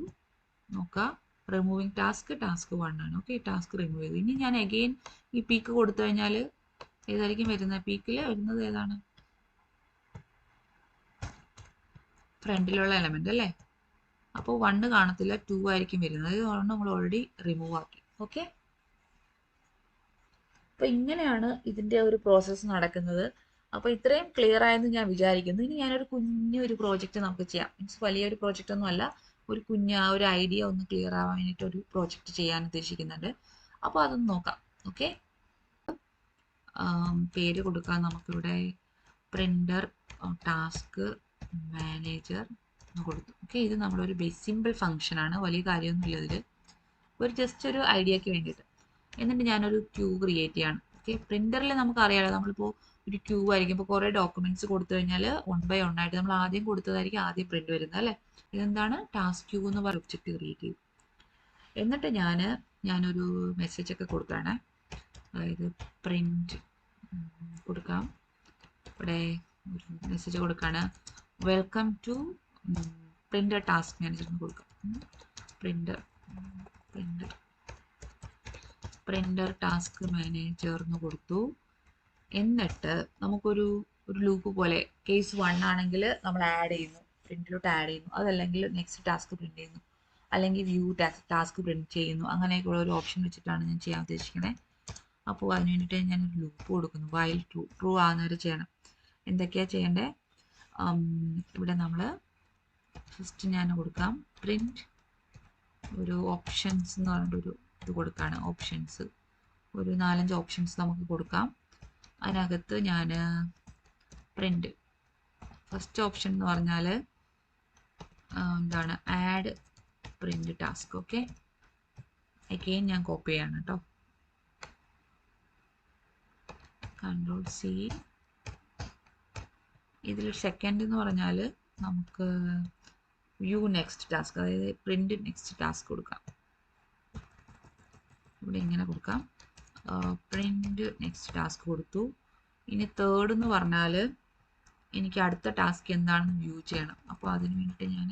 നോക്കാം. റിമൂവിങ് ടാസ്ക് 1 ആണ്. ഓക്കെ, ടാസ്ക് റിമൂവ് ചെയ്തു. ഇനി ഞാൻ അഗെയിൻ ഈ പീക്ക് കൊടുത്തു കഴിഞ്ഞാൽ ഏതായിരിക്കും വരുന്നത്? പീക്കിൽ വരുന്നത് ഏതാണ്? ഫ്രണ്ടിലുള്ള എലമെന്റ് അല്ലേ? അപ്പോൾ 1 കാണത്തില്ല, 2 ആയിരിക്കും വരുന്നത്. അതുകൊണ്ട് നമ്മൾ ഓൾറെഡി റിമൂവ് ആക്കി. ഓക്കെ, അപ്പോൾ ഇങ്ങനെയാണ് ഇതിൻ്റെ ഒരു പ്രോസസ്സ് നടക്കുന്നത്. അപ്പോൾ ഇത്രയും ക്ലിയർ ആയെന്ന് ഞാൻ വിചാരിക്കുന്നു. ഇനി ഞാനൊരു കുഞ്ഞൊരു പ്രോജക്റ്റ് നമുക്ക് ചെയ്യാം. മീൻസ് വലിയൊരു പ്രോജക്റ്റ് ഒന്നും അല്ല, ഒരു ഒരു ഐഡിയ ഒന്ന് ക്ലിയർ ആവാൻ വേണ്ടിയിട്ട് ഒരു പ്രോജക്റ്റ് ചെയ്യാൻ ഉദ്ദേശിക്കുന്നുണ്ട്. അപ്പോൾ അതൊന്ന് നോക്കാം. ഓക്കെ, പേര് കൊടുക്കാം നമുക്കിവിടെ പ്രിൻ്റർ ടാസ്ക് മാനേജർ എന്ന് കൊടുത്തു. ഓക്കെ, ഇത് നമ്മളൊരു സിമ്പിൾ ഫംഗ്ഷനാണ്, വലിയ കാര്യമൊന്നുമില്ല ഇതിൽ, ഒരു ജസ്റ്റ് ഒരു ഐഡിയക്ക് വേണ്ടിയിട്ട്. എന്നിട്ട് ഞാനൊരു ക്യൂ ക്രിയേറ്റ് ചെയ്യാണ്. ഓക്കെ, പ്രിൻ്ററിൽ നമുക്കറിയാലോ, നമ്മളിപ്പോൾ ഒരു ക്യൂ ആയിരിക്കും. ഇപ്പോൾ കുറേ ഡോക്യുമെൻറ്റ്സ് കൊടുത്തു കഴിഞ്ഞാൽ 1 by 1 ആയിട്ട് നമ്മൾ ആദ്യം കൊടുത്തതായിരിക്കും ആദ്യം പ്രിൻ്റ് വരുന്നത് അല്ലേ? ഇതെന്താണ്? ടാസ്ക് ക്യൂ എന്ന് പറയുന്ന ഒബ്ജക്റ്റ് ക്രിയേറ്റ് ചെയ്യും. എന്നിട്ട് ഞാനൊരു മെസ്സേജൊക്കെ കൊടുക്കുകയാണ്. അതായത് പ്രിൻ്റ് കൊടുക്കാം. ഇവിടെ ഒരു മെസ്സേജ് കൊടുക്കുകയാണ്, welcome to printer task manager എന്ന് കൊടുക്കാം. പ്രിൻ്റർ ടാസ്ക് മാനേജർ എന്ന് കൊടുത്തു. എന്നിട്ട് നമുക്കൊരു ലൂപ്പ് പോലെ കേസ് 1 ആണെങ്കിൽ നമ്മൾ ആഡ് ചെയ്യുന്നു, പ്രിൻ്റിലോട്ട് ആഡ് ചെയ്യുന്നു. അതല്ലെങ്കിൽ നെക്സ്റ്റ് ടാസ്ക് പ്രിൻ്റ് ചെയ്യുന്നു, അല്ലെങ്കിൽ വ്യൂ ടാസ്ക് പ്രിൻ്റ് ചെയ്യുന്നു. അങ്ങനെയൊക്കെയുള്ള ഒരു ഓപ്ഷൻ വെച്ചിട്ടാണ് ഞാൻ ചെയ്യാൻ ഉദ്ദേശിക്കുന്നത്. അപ്പോൾ അതിന് വേണ്ടിയിട്ട് ഞാനൊരു ലൂപ്പ് കൊടുക്കുന്നു. വൈൽ ട്രൂ ആകുന്നവരെ ചെയ്യണം. എന്തൊക്കെയാണ് ചെയ്യേണ്ടത്? ഇവിടെ നമ്മൾ ഫസ്റ്റ് ഞാൻ കൊടുക്കാം പ്രിൻ്റ് ഒരു ഓപ്ഷൻസ് എന്ന് പറഞ്ഞിട്ടൊരു ഇത് കൊടുക്കുകയാണ്. ഓപ്ഷൻസ് ഒരു 4-5 ഓപ്ഷൻസ് നമുക്ക് കൊടുക്കാം. അതിനകത്ത് ഞാൻ പ്രിൻ്റ് ഫസ്റ്റ് ഓപ്ഷൻ എന്ന് പറഞ്ഞാൽ എന്താണ്? Add print task. Okay, again ഞാൻ കോപ്പി ചെയ്യാണ് കേട്ടോ. Ctrl+C. ഇതിൽ സെക്കൻഡ് എന്ന് പറഞ്ഞാൽ നമുക്ക് വ്യൂ നെക്സ്റ്റ് ടാസ്ക്, അതായത് പ്രിൻ്റ് നെക്സ്റ്റ് ടാസ്ക് കൊടുക്കാം. ഇവിടെ ഇങ്ങനെ കൊടുക്കാം, പ്രിൻ്റ് നെക്സ്റ്റ് ടാസ്ക് കൊടുത്തു. ഇനി തേർഡ് എന്ന് പറഞ്ഞാൽ എനിക്ക് അടുത്ത ടാസ്ക് എന്താണെന്ന് വ്യൂ ചെയ്യണം. അപ്പോൾ അതിന് വേണ്ടിയിട്ട് ഞാൻ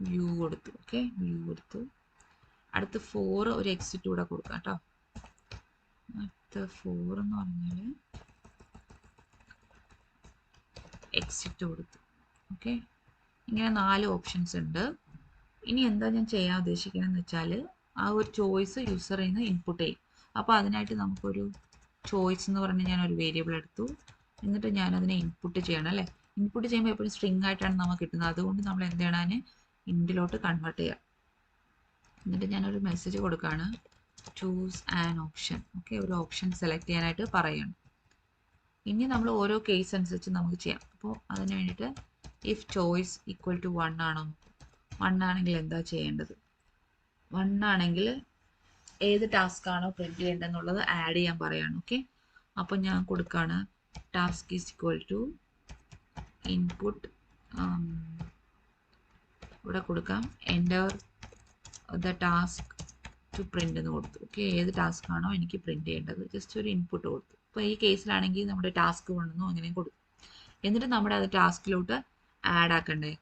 വ്യൂ കൊടുത്തു. ഓക്കെ, വ്യൂ കൊടുത്തു. അടുത്ത് 4 ഒരു എക്സിറ്റ് കൂടെ കൊടുക്കാം കേട്ടോ. അടുത്ത 4 എന്ന് പറഞ്ഞാൽ എക്സിറ്റ് കൊടുത്തു. ഓക്കെ, ഇങ്ങനെ 4 ഓപ്ഷൻസ് ഉണ്ട്. ഇനി എന്താ ഞാൻ ചെയ്യാൻ ഉദ്ദേശിക്കണമെന്ന് വെച്ചാൽ ആ ഒരു ചോയ്സ് യൂസറിൽ നിന്ന് ഇൻപുട്ട് ചെയ്യും. അപ്പോൾ അതിനായിട്ട് നമുക്കൊരു ചോയ്സ് എന്ന് പറഞ്ഞ് ഞാനൊരു വേരിയബിൾ എടുത്തു. എന്നിട്ട് ഞാനതിനെ ഇൻപുട്ട് ചെയ്യണം അല്ലേ? ഇൻപുട്ട് ചെയ്യുമ്പോൾ എപ്പോഴും സ്ട്രിങ് ആയിട്ടാണ് നമുക്ക് കിട്ടുന്നത്. അതുകൊണ്ട് നമ്മൾ എന്ത് ചെയ്യണം? ഇൻറ്റിലോട്ട് കൺവേർട്ട് ചെയ്യാം. എന്നിട്ട് ഞാനൊരു മെസ്സേജ് കൊടുക്കുകയാണ്, ചൂസ് ആൻ ഓപ്ഷൻ. ഓക്കെ, ഒരു ഓപ്ഷൻ സെലക്ട് ചെയ്യാനായിട്ട് പറയണം. ഇനി നമ്മൾ ഓരോ കേസ് അനുസരിച്ച് നമുക്ക് ചെയ്യാം. അപ്പോൾ അതിന് വേണ്ടിയിട്ട് ഇഫ് ചോയ്സ് ഈക്വൽ ടു 1 ആണോ? 1 ആണെങ്കിൽ എന്താ ചെയ്യേണ്ടത്? 1 ആണെങ്കിൽ ഏത് ടാസ്ക് ആണോ പ്രിന്റ് ചെയ്യേണ്ടതെന്നുള്ളത് ആഡ് ചെയ്യാൻ പറയാണ്. ഓക്കെ, അപ്പോൾ ഞാൻ കൊടുക്കുകയാണ് task is equal to input, ഇവിടെ കൊടുക്കാം enter the task to print എന്ന് കൊടുത്തു. ഓക്കെ, ഏത് ടാസ്ക് ആണോ എനിക്ക് പ്രിന്റ് ചെയ്യേണ്ടത് ജസ്റ്റ് ഒരു ഇൻപുട്ട് കൊടുത്തു. അപ്പോൾ ഈ കേസിലാണെങ്കിൽ നമ്മുടെ ടാസ്ക് വേണമെന്നോ അങ്ങനെയും കൊടുത്തു. എന്നിട്ട് നമ്മുടെ അത് ടാസ്കിലോട്ട് ആഡ് ആക്കണ്ടേ?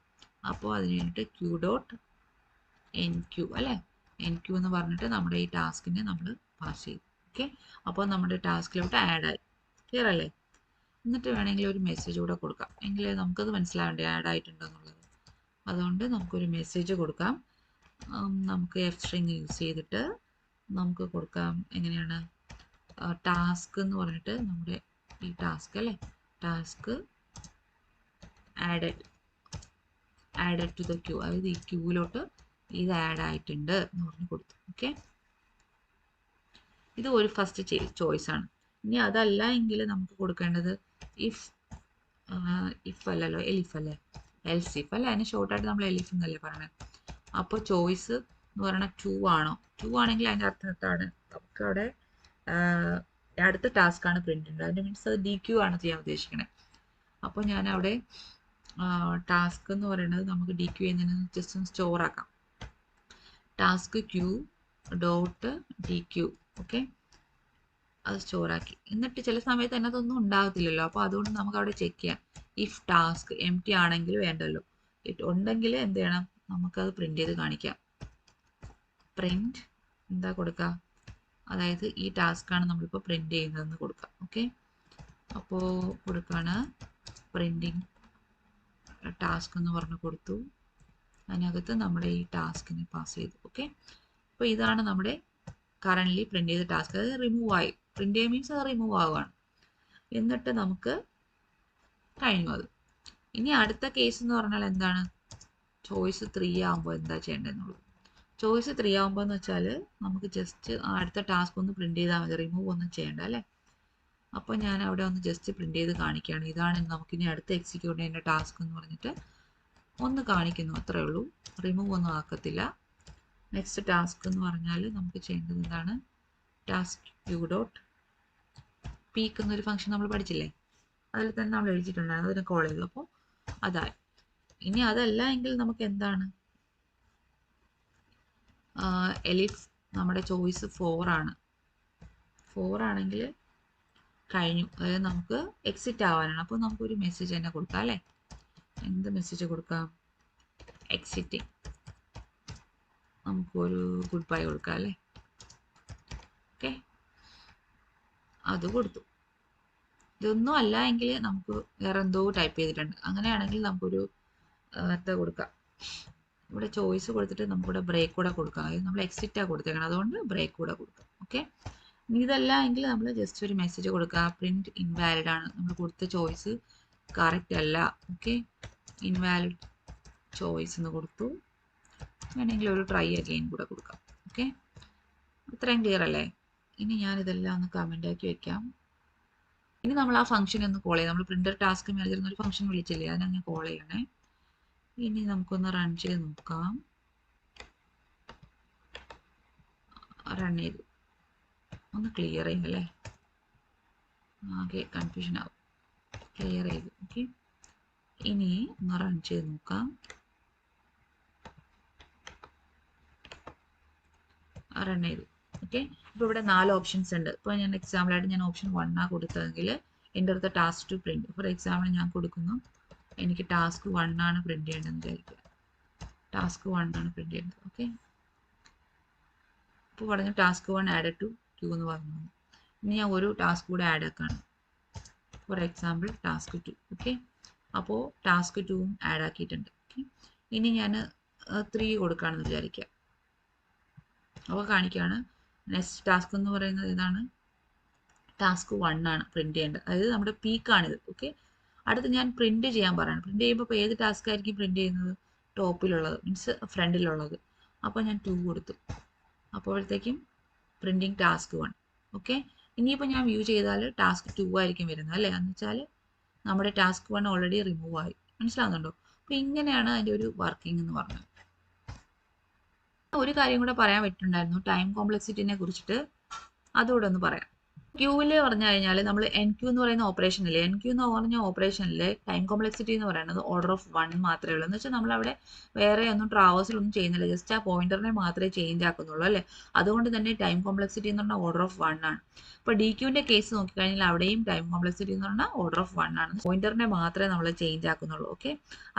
അപ്പോൾ അതിന് വേണ്ടിയിട്ട് Q.NQ അല്ലേ? NQ എന്ന് പറഞ്ഞിട്ട് നമ്മുടെ ഈ ടാസ്കിനെ നമ്മൾ പാസ് ചെയ്തു. ഓക്കെ, അപ്പോൾ നമ്മുടെ ടാസ്കിലോട്ട് ആഡ് ആയി. ക്ലിയർ അല്ലേ? എന്നിട്ട് വേണമെങ്കിൽ ഒരു മെസ്സേജ് കൂടെ കൊടുക്കാം, എങ്കിൽ നമുക്കത് മനസ്സിലാവേണ്ടേ ആഡ് ആയിട്ടുണ്ടെന്നുള്ളത്. അതുകൊണ്ട് നമുക്കൊരു മെസ്സേജ് കൊടുക്കാം. നമുക്ക് F സ്ട്രിങ് യൂസ് ചെയ്തിട്ട് നമുക്ക് കൊടുക്കാം. എങ്ങനെയാണ്? ടാസ്ക് എന്ന് പറഞ്ഞിട്ട് നമ്മുടെ ഈ ടാസ്ക് അല്ലേ, task added to the queue, അതായത് ഈ ക്യൂവിലോട്ട് ഇത് ആഡ് ആയിട്ടുണ്ട് എന്ന് പറഞ്ഞ് കൊടുത്തു. ഓക്കെ, ഇത് ഒരു ഫസ്റ്റ് ചോയ്സ് ആണ്. ഇനി അതല്ല എങ്കിൽ നമുക്ക് കൊടുക്കേണ്ടത് ഇഫ് അല്ലല്ലോ, എലിഫ് അല്ലേ, എൽസിഫ് അല്ലേ? അതിന് ഷോർട്ടായിട്ട് നമ്മൾ എലിഫ് എന്നല്ലേ പറയണത്. അപ്പോൾ ചോയ്സ് എന്ന് പറയുന്നത് 2 ആണോ? 2 ആണെങ്കിൽ അതിൻ്റെ അർത്ഥം എന്താണ്? നമുക്ക് അവിടെ അടുത്ത ടാസ്ക് ആണ് പ്രിന്റ് ഉണ്ട്. അതിൻ്റെ മീൻസ് അത് DQ ആണ് ചെയ്യാൻ ഉദ്ദേശിക്കണേ. അപ്പോൾ ഞാൻ അവിടെ ടാസ്ക് എന്ന് പറയുന്നത് നമുക്ക് DQ ചെയ്യുന്നതിന് ജസ്റ്റ് ഒന്ന് സ്റ്റോർ ആക്കാം. Task Q.DQ. ഓക്കെ, അത് സ്റ്റോർ ആക്കി. എന്നിട്ട് ചില സമയത്ത് അതിനകത്തൊന്നും ഉണ്ടാകത്തില്ലല്ലോ, അപ്പോൾ അതുകൊണ്ട് നമുക്ക് അവിടെ ചെക്ക് ചെയ്യാം. ഇഫ് ടാസ്ക് empty ആണെങ്കിൽ വേണ്ടല്ലോ, ഉണ്ടെങ്കിൽ എന്ത് ചെയ്യണം? നമുക്കത് പ്രിന്റ് ചെയ്ത് കാണിക്കാം. പ്രിന്റ് എന്താ കൊടുക്കുക? അതായത് ഈ ടാസ്ക്കാണ് നമ്മളിപ്പോൾ പ്രിൻ്റ് ചെയ്യുന്നതെന്ന് കൊടുക്കാം. ഓക്കെ, അപ്പോൾ കൊടുക്കുകയാണ് പ്രിൻറ്റിങ് ടാസ്ക് എന്ന് പറഞ്ഞ് കൊടുത്തു. അതിനകത്ത് നമ്മുടെ ഈ ടാസ്കിനെ പാസ് ചെയ്തു. ഓക്കെ, അപ്പോൾ ഇതാണ് നമ്മുടെ കറൻ്റ്ലി പ്രിൻ്റ് ചെയ്ത ടാസ്ക്. അത് റിമൂവ് ആയി. പ്രിൻ്റ് ചെയ്യുക മീൻസ് അത് റിമൂവ് ആവുകയാണ്. എന്നിട്ട് നമുക്ക് കഴിഞ്ഞു അത്. ഇനി അടുത്ത കേസ് എന്ന് പറഞ്ഞാൽ എന്താണ്? ചോയ്സ് 3 ആകുമ്പോൾ എന്താ ചെയ്യേണ്ടതെന്നുള്ളത്. ചോയ്സ് 3 ആകുമ്പോൾ എന്ന് വെച്ചാൽ നമുക്ക് ജസ്റ്റ് അടുത്ത ടാസ്ക് ഒന്ന് പ്രിൻ്റ് ചെയ്താൽ മതി, റിമൂവ് ഒന്നും ചെയ്യേണ്ട അല്ലേ. അപ്പോൾ ഞാൻ അവിടെ ഒന്ന് ജസ്റ്റ് പ്രിൻ്റ് ചെയ്ത് കാണിക്കുകയാണ്. ഇതാണ് നമുക്കിനി അടുത്ത എക്സിക്യൂട്ട് ചെയ്യേണ്ട ടാസ്ക് എന്ന് പറഞ്ഞിട്ട് ഒന്ന് കാണിക്കുന്നു, അത്രേ ഉള്ളൂ. റിമൂവ് ഒന്നും ആക്കത്തില്ല. നെക്സ്റ്റ് ടാസ്ക് എന്ന് പറഞ്ഞാൽ നമുക്ക് ചെയ്യേണ്ടത് എന്താണ്? ടാസ്ക് ക്യൂ ഡോട്ട് പീക്ക് എന്നൊരു ഫംഗ്ഷൻ നമ്മൾ പഠിച്ചില്ലേ, അതിൽ തന്നെ നമ്മൾ എഴുതിയിട്ടുണ്ടായിരുന്നു, അതിനെ കോൾ ചെയ്തു. അപ്പോൾ അതായി. ഇനി അതല്ല എങ്കിൽ നമുക്ക് എന്താണ്? എലിഫ് നമ്മുടെ ചോയ്സ് 4 ആണ്. 4 ആണെങ്കിൽ കഴിഞ്ഞു, അതായത് നമുക്ക് എക്സിറ്റ് ആവാനാണ്. അപ്പോൾ നമുക്കൊരു മെസ്സേജ് തന്നെ കൊടുക്കാം അല്ലേ. എന്ത് മെസ്സേജ് കൊടുക്കാം? എക്സിറ്റിംഗ്. നമുക്കൊരു ഗുഡ് ബൈ കൊടുക്കാം അല്ലേ. ഓക്കെ, അത് കൊടുത്തു. ഇതൊന്നും അല്ല എങ്കിൽ നമുക്ക് വേറെ എന്തോ ടൈപ്പ് ചെയ്തിട്ടുണ്ട്. അങ്ങനെയാണെങ്കിൽ നമുക്കൊരു എന്താ കൊടുക്കാം, ഇവിടെ ചോയ്സ് കൊടുത്തിട്ട് നമുക്കിവിടെ ബ്രേക്ക് കൂടെ കൊടുക്കാം. അതായത് നമ്മൾ എക്സിറ്റാണ് കൊടുത്തേക്കണം, അതുകൊണ്ട് ബ്രേക്ക് കൂടെ കൊടുക്കാം. ഓക്കെ, ഇതല്ല എങ്കിൽ നമ്മൾ ജസ്റ്റ് ഒരു മെസ്സേജ് കൊടുക്കുക, പ്രിന്റ് ഇൻവാലിഡ് ആണ്, നമ്മൾ കൊടുത്ത ചോയ്സ് കറക്റ്റ് അല്ല. ഓക്കെ, ഇൻവാലിഡ് ചോയ്സ് എന്ന് കൊടുത്തു. വേണമെങ്കിൽ ഒരു ട്രൈ അഗെയിൻ കൂടെ കൊടുക്കാം. ഓക്കെ, ഇത്രയും ക്ലിയർ അല്ലേ? ഇനി ഞാനിതെല്ലാം ഒന്ന് കമൻ്റ് ആക്കി വെക്കാം. ഇനി നമ്മൾ ആ ഫംഗ്ഷൻ ഒന്ന് കോൾ ചെയ്യാം. നമ്മൾ പ്രിന്റർ ടാസ്ക് മാനേജർ എന്നൊരു ഫംഗ്ഷൻ വിളിച്ചില്ലേ, അതിനെ കോൾ ചെയ്യണേ. ഇനി നമുക്കൊന്ന് റൺ ചെയ്ത് നോക്കാം. റൺ ചെയ്തു, ഒന്ന് ക്ലിയർ ചെയ്യാം അല്ലേ, ആകെ കൺഫ്യൂഷൻ ആവും. ക്ലിയർ ചെയ്തു. ഓക്കെ, ഇനി ഒന്ന് റൺ ചെയ്ത് നോക്കാം. റൺ ചെയ്തു. ഓക്കെ, ഇപ്പോൾ ഇവിടെ 4 ഓപ്ഷൻസ് ഉണ്ട്. ഇപ്പോൾ ഞാൻ എക്സാമ്പിളായിട്ട് ഞാൻ ഓപ്ഷൻ 1 ആണ് കൊടുത്തതെങ്കിൽ എൻ്റെ അടുത്ത task to print. For example ഞാൻ കൊടുക്കുന്നു, എനിക്ക് ടാസ്ക് 1 ആണ് പ്രിന്റ് ചെയ്യേണ്ടതെന്ന് വിചാരിക്കുക. ടാസ്ക് 1 ആണ് പ്രിന്റ് ചെയ്യേണ്ടത്. ഓക്കെ, ഇപ്പോൾ പറഞ്ഞു ടാസ്ക് 1 ആഡ് ടു ക്യൂ എന്ന് പറഞ്ഞു. ഇനി ഞാൻ ഒരു ടാസ്ക് കൂടെ ആഡ് ആക്കാണ്. For example task 2. ഓക്കെ, അപ്പോൾ ടാസ്ക് 2ഉം ആഡ് ആക്കിയിട്ടുണ്ട്. ഓക്കെ, ഇനി ഞാൻ 3 കൊടുക്കുകയാണെന്ന് വിചാരിക്കുക. അപ്പോൾ കാണിക്കുകയാണ് നെക്സ്റ്റ് ടാസ്ക് എന്ന് പറയുന്നത് ഇതാണ്, ടാസ്ക് 1 ആണ് പ്രിന്റ് ചെയ്യേണ്ടത്. അതായത് നമ്മുടെ പീക്കാണിത്. ഓക്കെ, അടുത്ത് ഞാൻ പ്രിന്റ് ചെയ്യാൻ പറയണം. പ്രിന്റ് ചെയ്യുമ്പോൾ ഇപ്പോൾ ഏത് ടാസ്ക് ആയിരിക്കും പ്രിന്റ് ചെയ്യുന്നത്? ടോപ്പിലുള്ളത്, മീൻസ് ഫ്രണ്ടിലുള്ളത്. അപ്പോൾ ഞാൻ 2 കൊടുത്തു. അപ്പോഴത്തേക്കും പ്രിന്റിങ് ടാസ്ക് 1. ഓക്കെ, ഇനിയിപ്പോൾ ഞാൻ വ്യൂ ചെയ്താൽ ടാസ്ക് 2 ആയിരിക്കും വരുന്നത് അല്ലേ. എന്ന് വെച്ചാൽ നമ്മുടെ ടാസ്ക് 1 ഓൾറെഡി റിമൂവ് ആയി. മനസ്സിലാവുന്നുണ്ടോ? അപ്പോൾ ഇങ്ങനെയാണ് അതിൻ്റെ ഒരു വർക്കിംഗ് എന്ന് പറഞ്ഞത്. ഒരു കാര്യം കൂടെ പറയാൻ പറ്റുന്നുണ്ടായിരുന്നു, ടൈം കോംപ്ലക്സിറ്റിനെ കുറിച്ചിട്ട്. അതുകൂടെ ഒന്ന് പറയാം. ക്യൂവിൽ പറഞ്ഞു കഴിഞ്ഞാൽ നമ്മൾ എൻ ക്യൂ എന്ന് പറയുന്ന ഓപ്പറേഷൻ ഇല്ലേ, എൻ ക്യൂ എന്ന് പറഞ്ഞ ഓപ്പറേഷനിലെ ടൈം കോംപ്ലക്സിറ്റി എന്ന് പറയുന്നത് ഓർഡർ ഓഫ് 1 മാത്രമേ ഉള്ളൂ. എന്ന് വെച്ചാൽ നമ്മളവിടെ വേറെ ഒന്നും ട്രാവേഴ്സിലൊന്നും ചെയ്യുന്നില്ല, ജസ്റ്റ് ആ പോയിന്ററിനെ മാത്രമേ ചേഞ്ച് ആക്കുന്നുള്ളൂ അല്ലേ. അതുകൊണ്ട് തന്നെ ടൈം കോംപ്ലക്സിറ്റി എന്ന് പറഞ്ഞാൽ ഓർഡർ ഓഫ് 1 ആണ്. ഇപ്പോൾ ഡി ക്യൂവിൻ്റെ കേസ് നോക്കിക്കഴിഞ്ഞാൽ അവിടെയും ടൈം കോംപ്ലക്സിറ്റി എന്ന് പറഞ്ഞാൽ ഓർഡർ ഓഫ് 1 ആണ്. പോയിന്ററിനെ മാത്രമേ നമ്മൾ ചേഞ്ച് ആക്കുന്നുള്ളൂ. ഓക്കെ,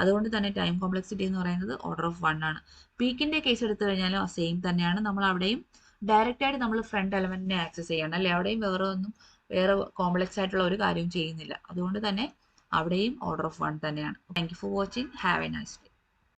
അതുകൊണ്ട് തന്നെ ടൈം കോംപ്ലക്സിറ്റി എന്ന് പറയുന്നത് ഓർഡർ ഓഫ് 1 ആണ്. പീക്കിൻ്റെ കേസ് എടുത്തു കഴിഞ്ഞാലും സെയിം തന്നെയാണ്. നമ്മൾ അവിടെയും ഡയറക്റ്റ് ആയിട്ട് നമ്മൾ ഫ്രണ്ട് എലമെന്റിനെ ആക്സസ് ചെയ്യണം അല്ലേ. അവിടെയും വേറെ കോംപ്ലക്സ് ആയിട്ടുള്ള ഒരു കാര്യവും ചെയ്യുന്നില്ല. അതുകൊണ്ട് തന്നെ അവിടെയും ഓർഡർ ഓഫ് 1 തന്നെയാണ്. Thank you for watching. Have A nice day.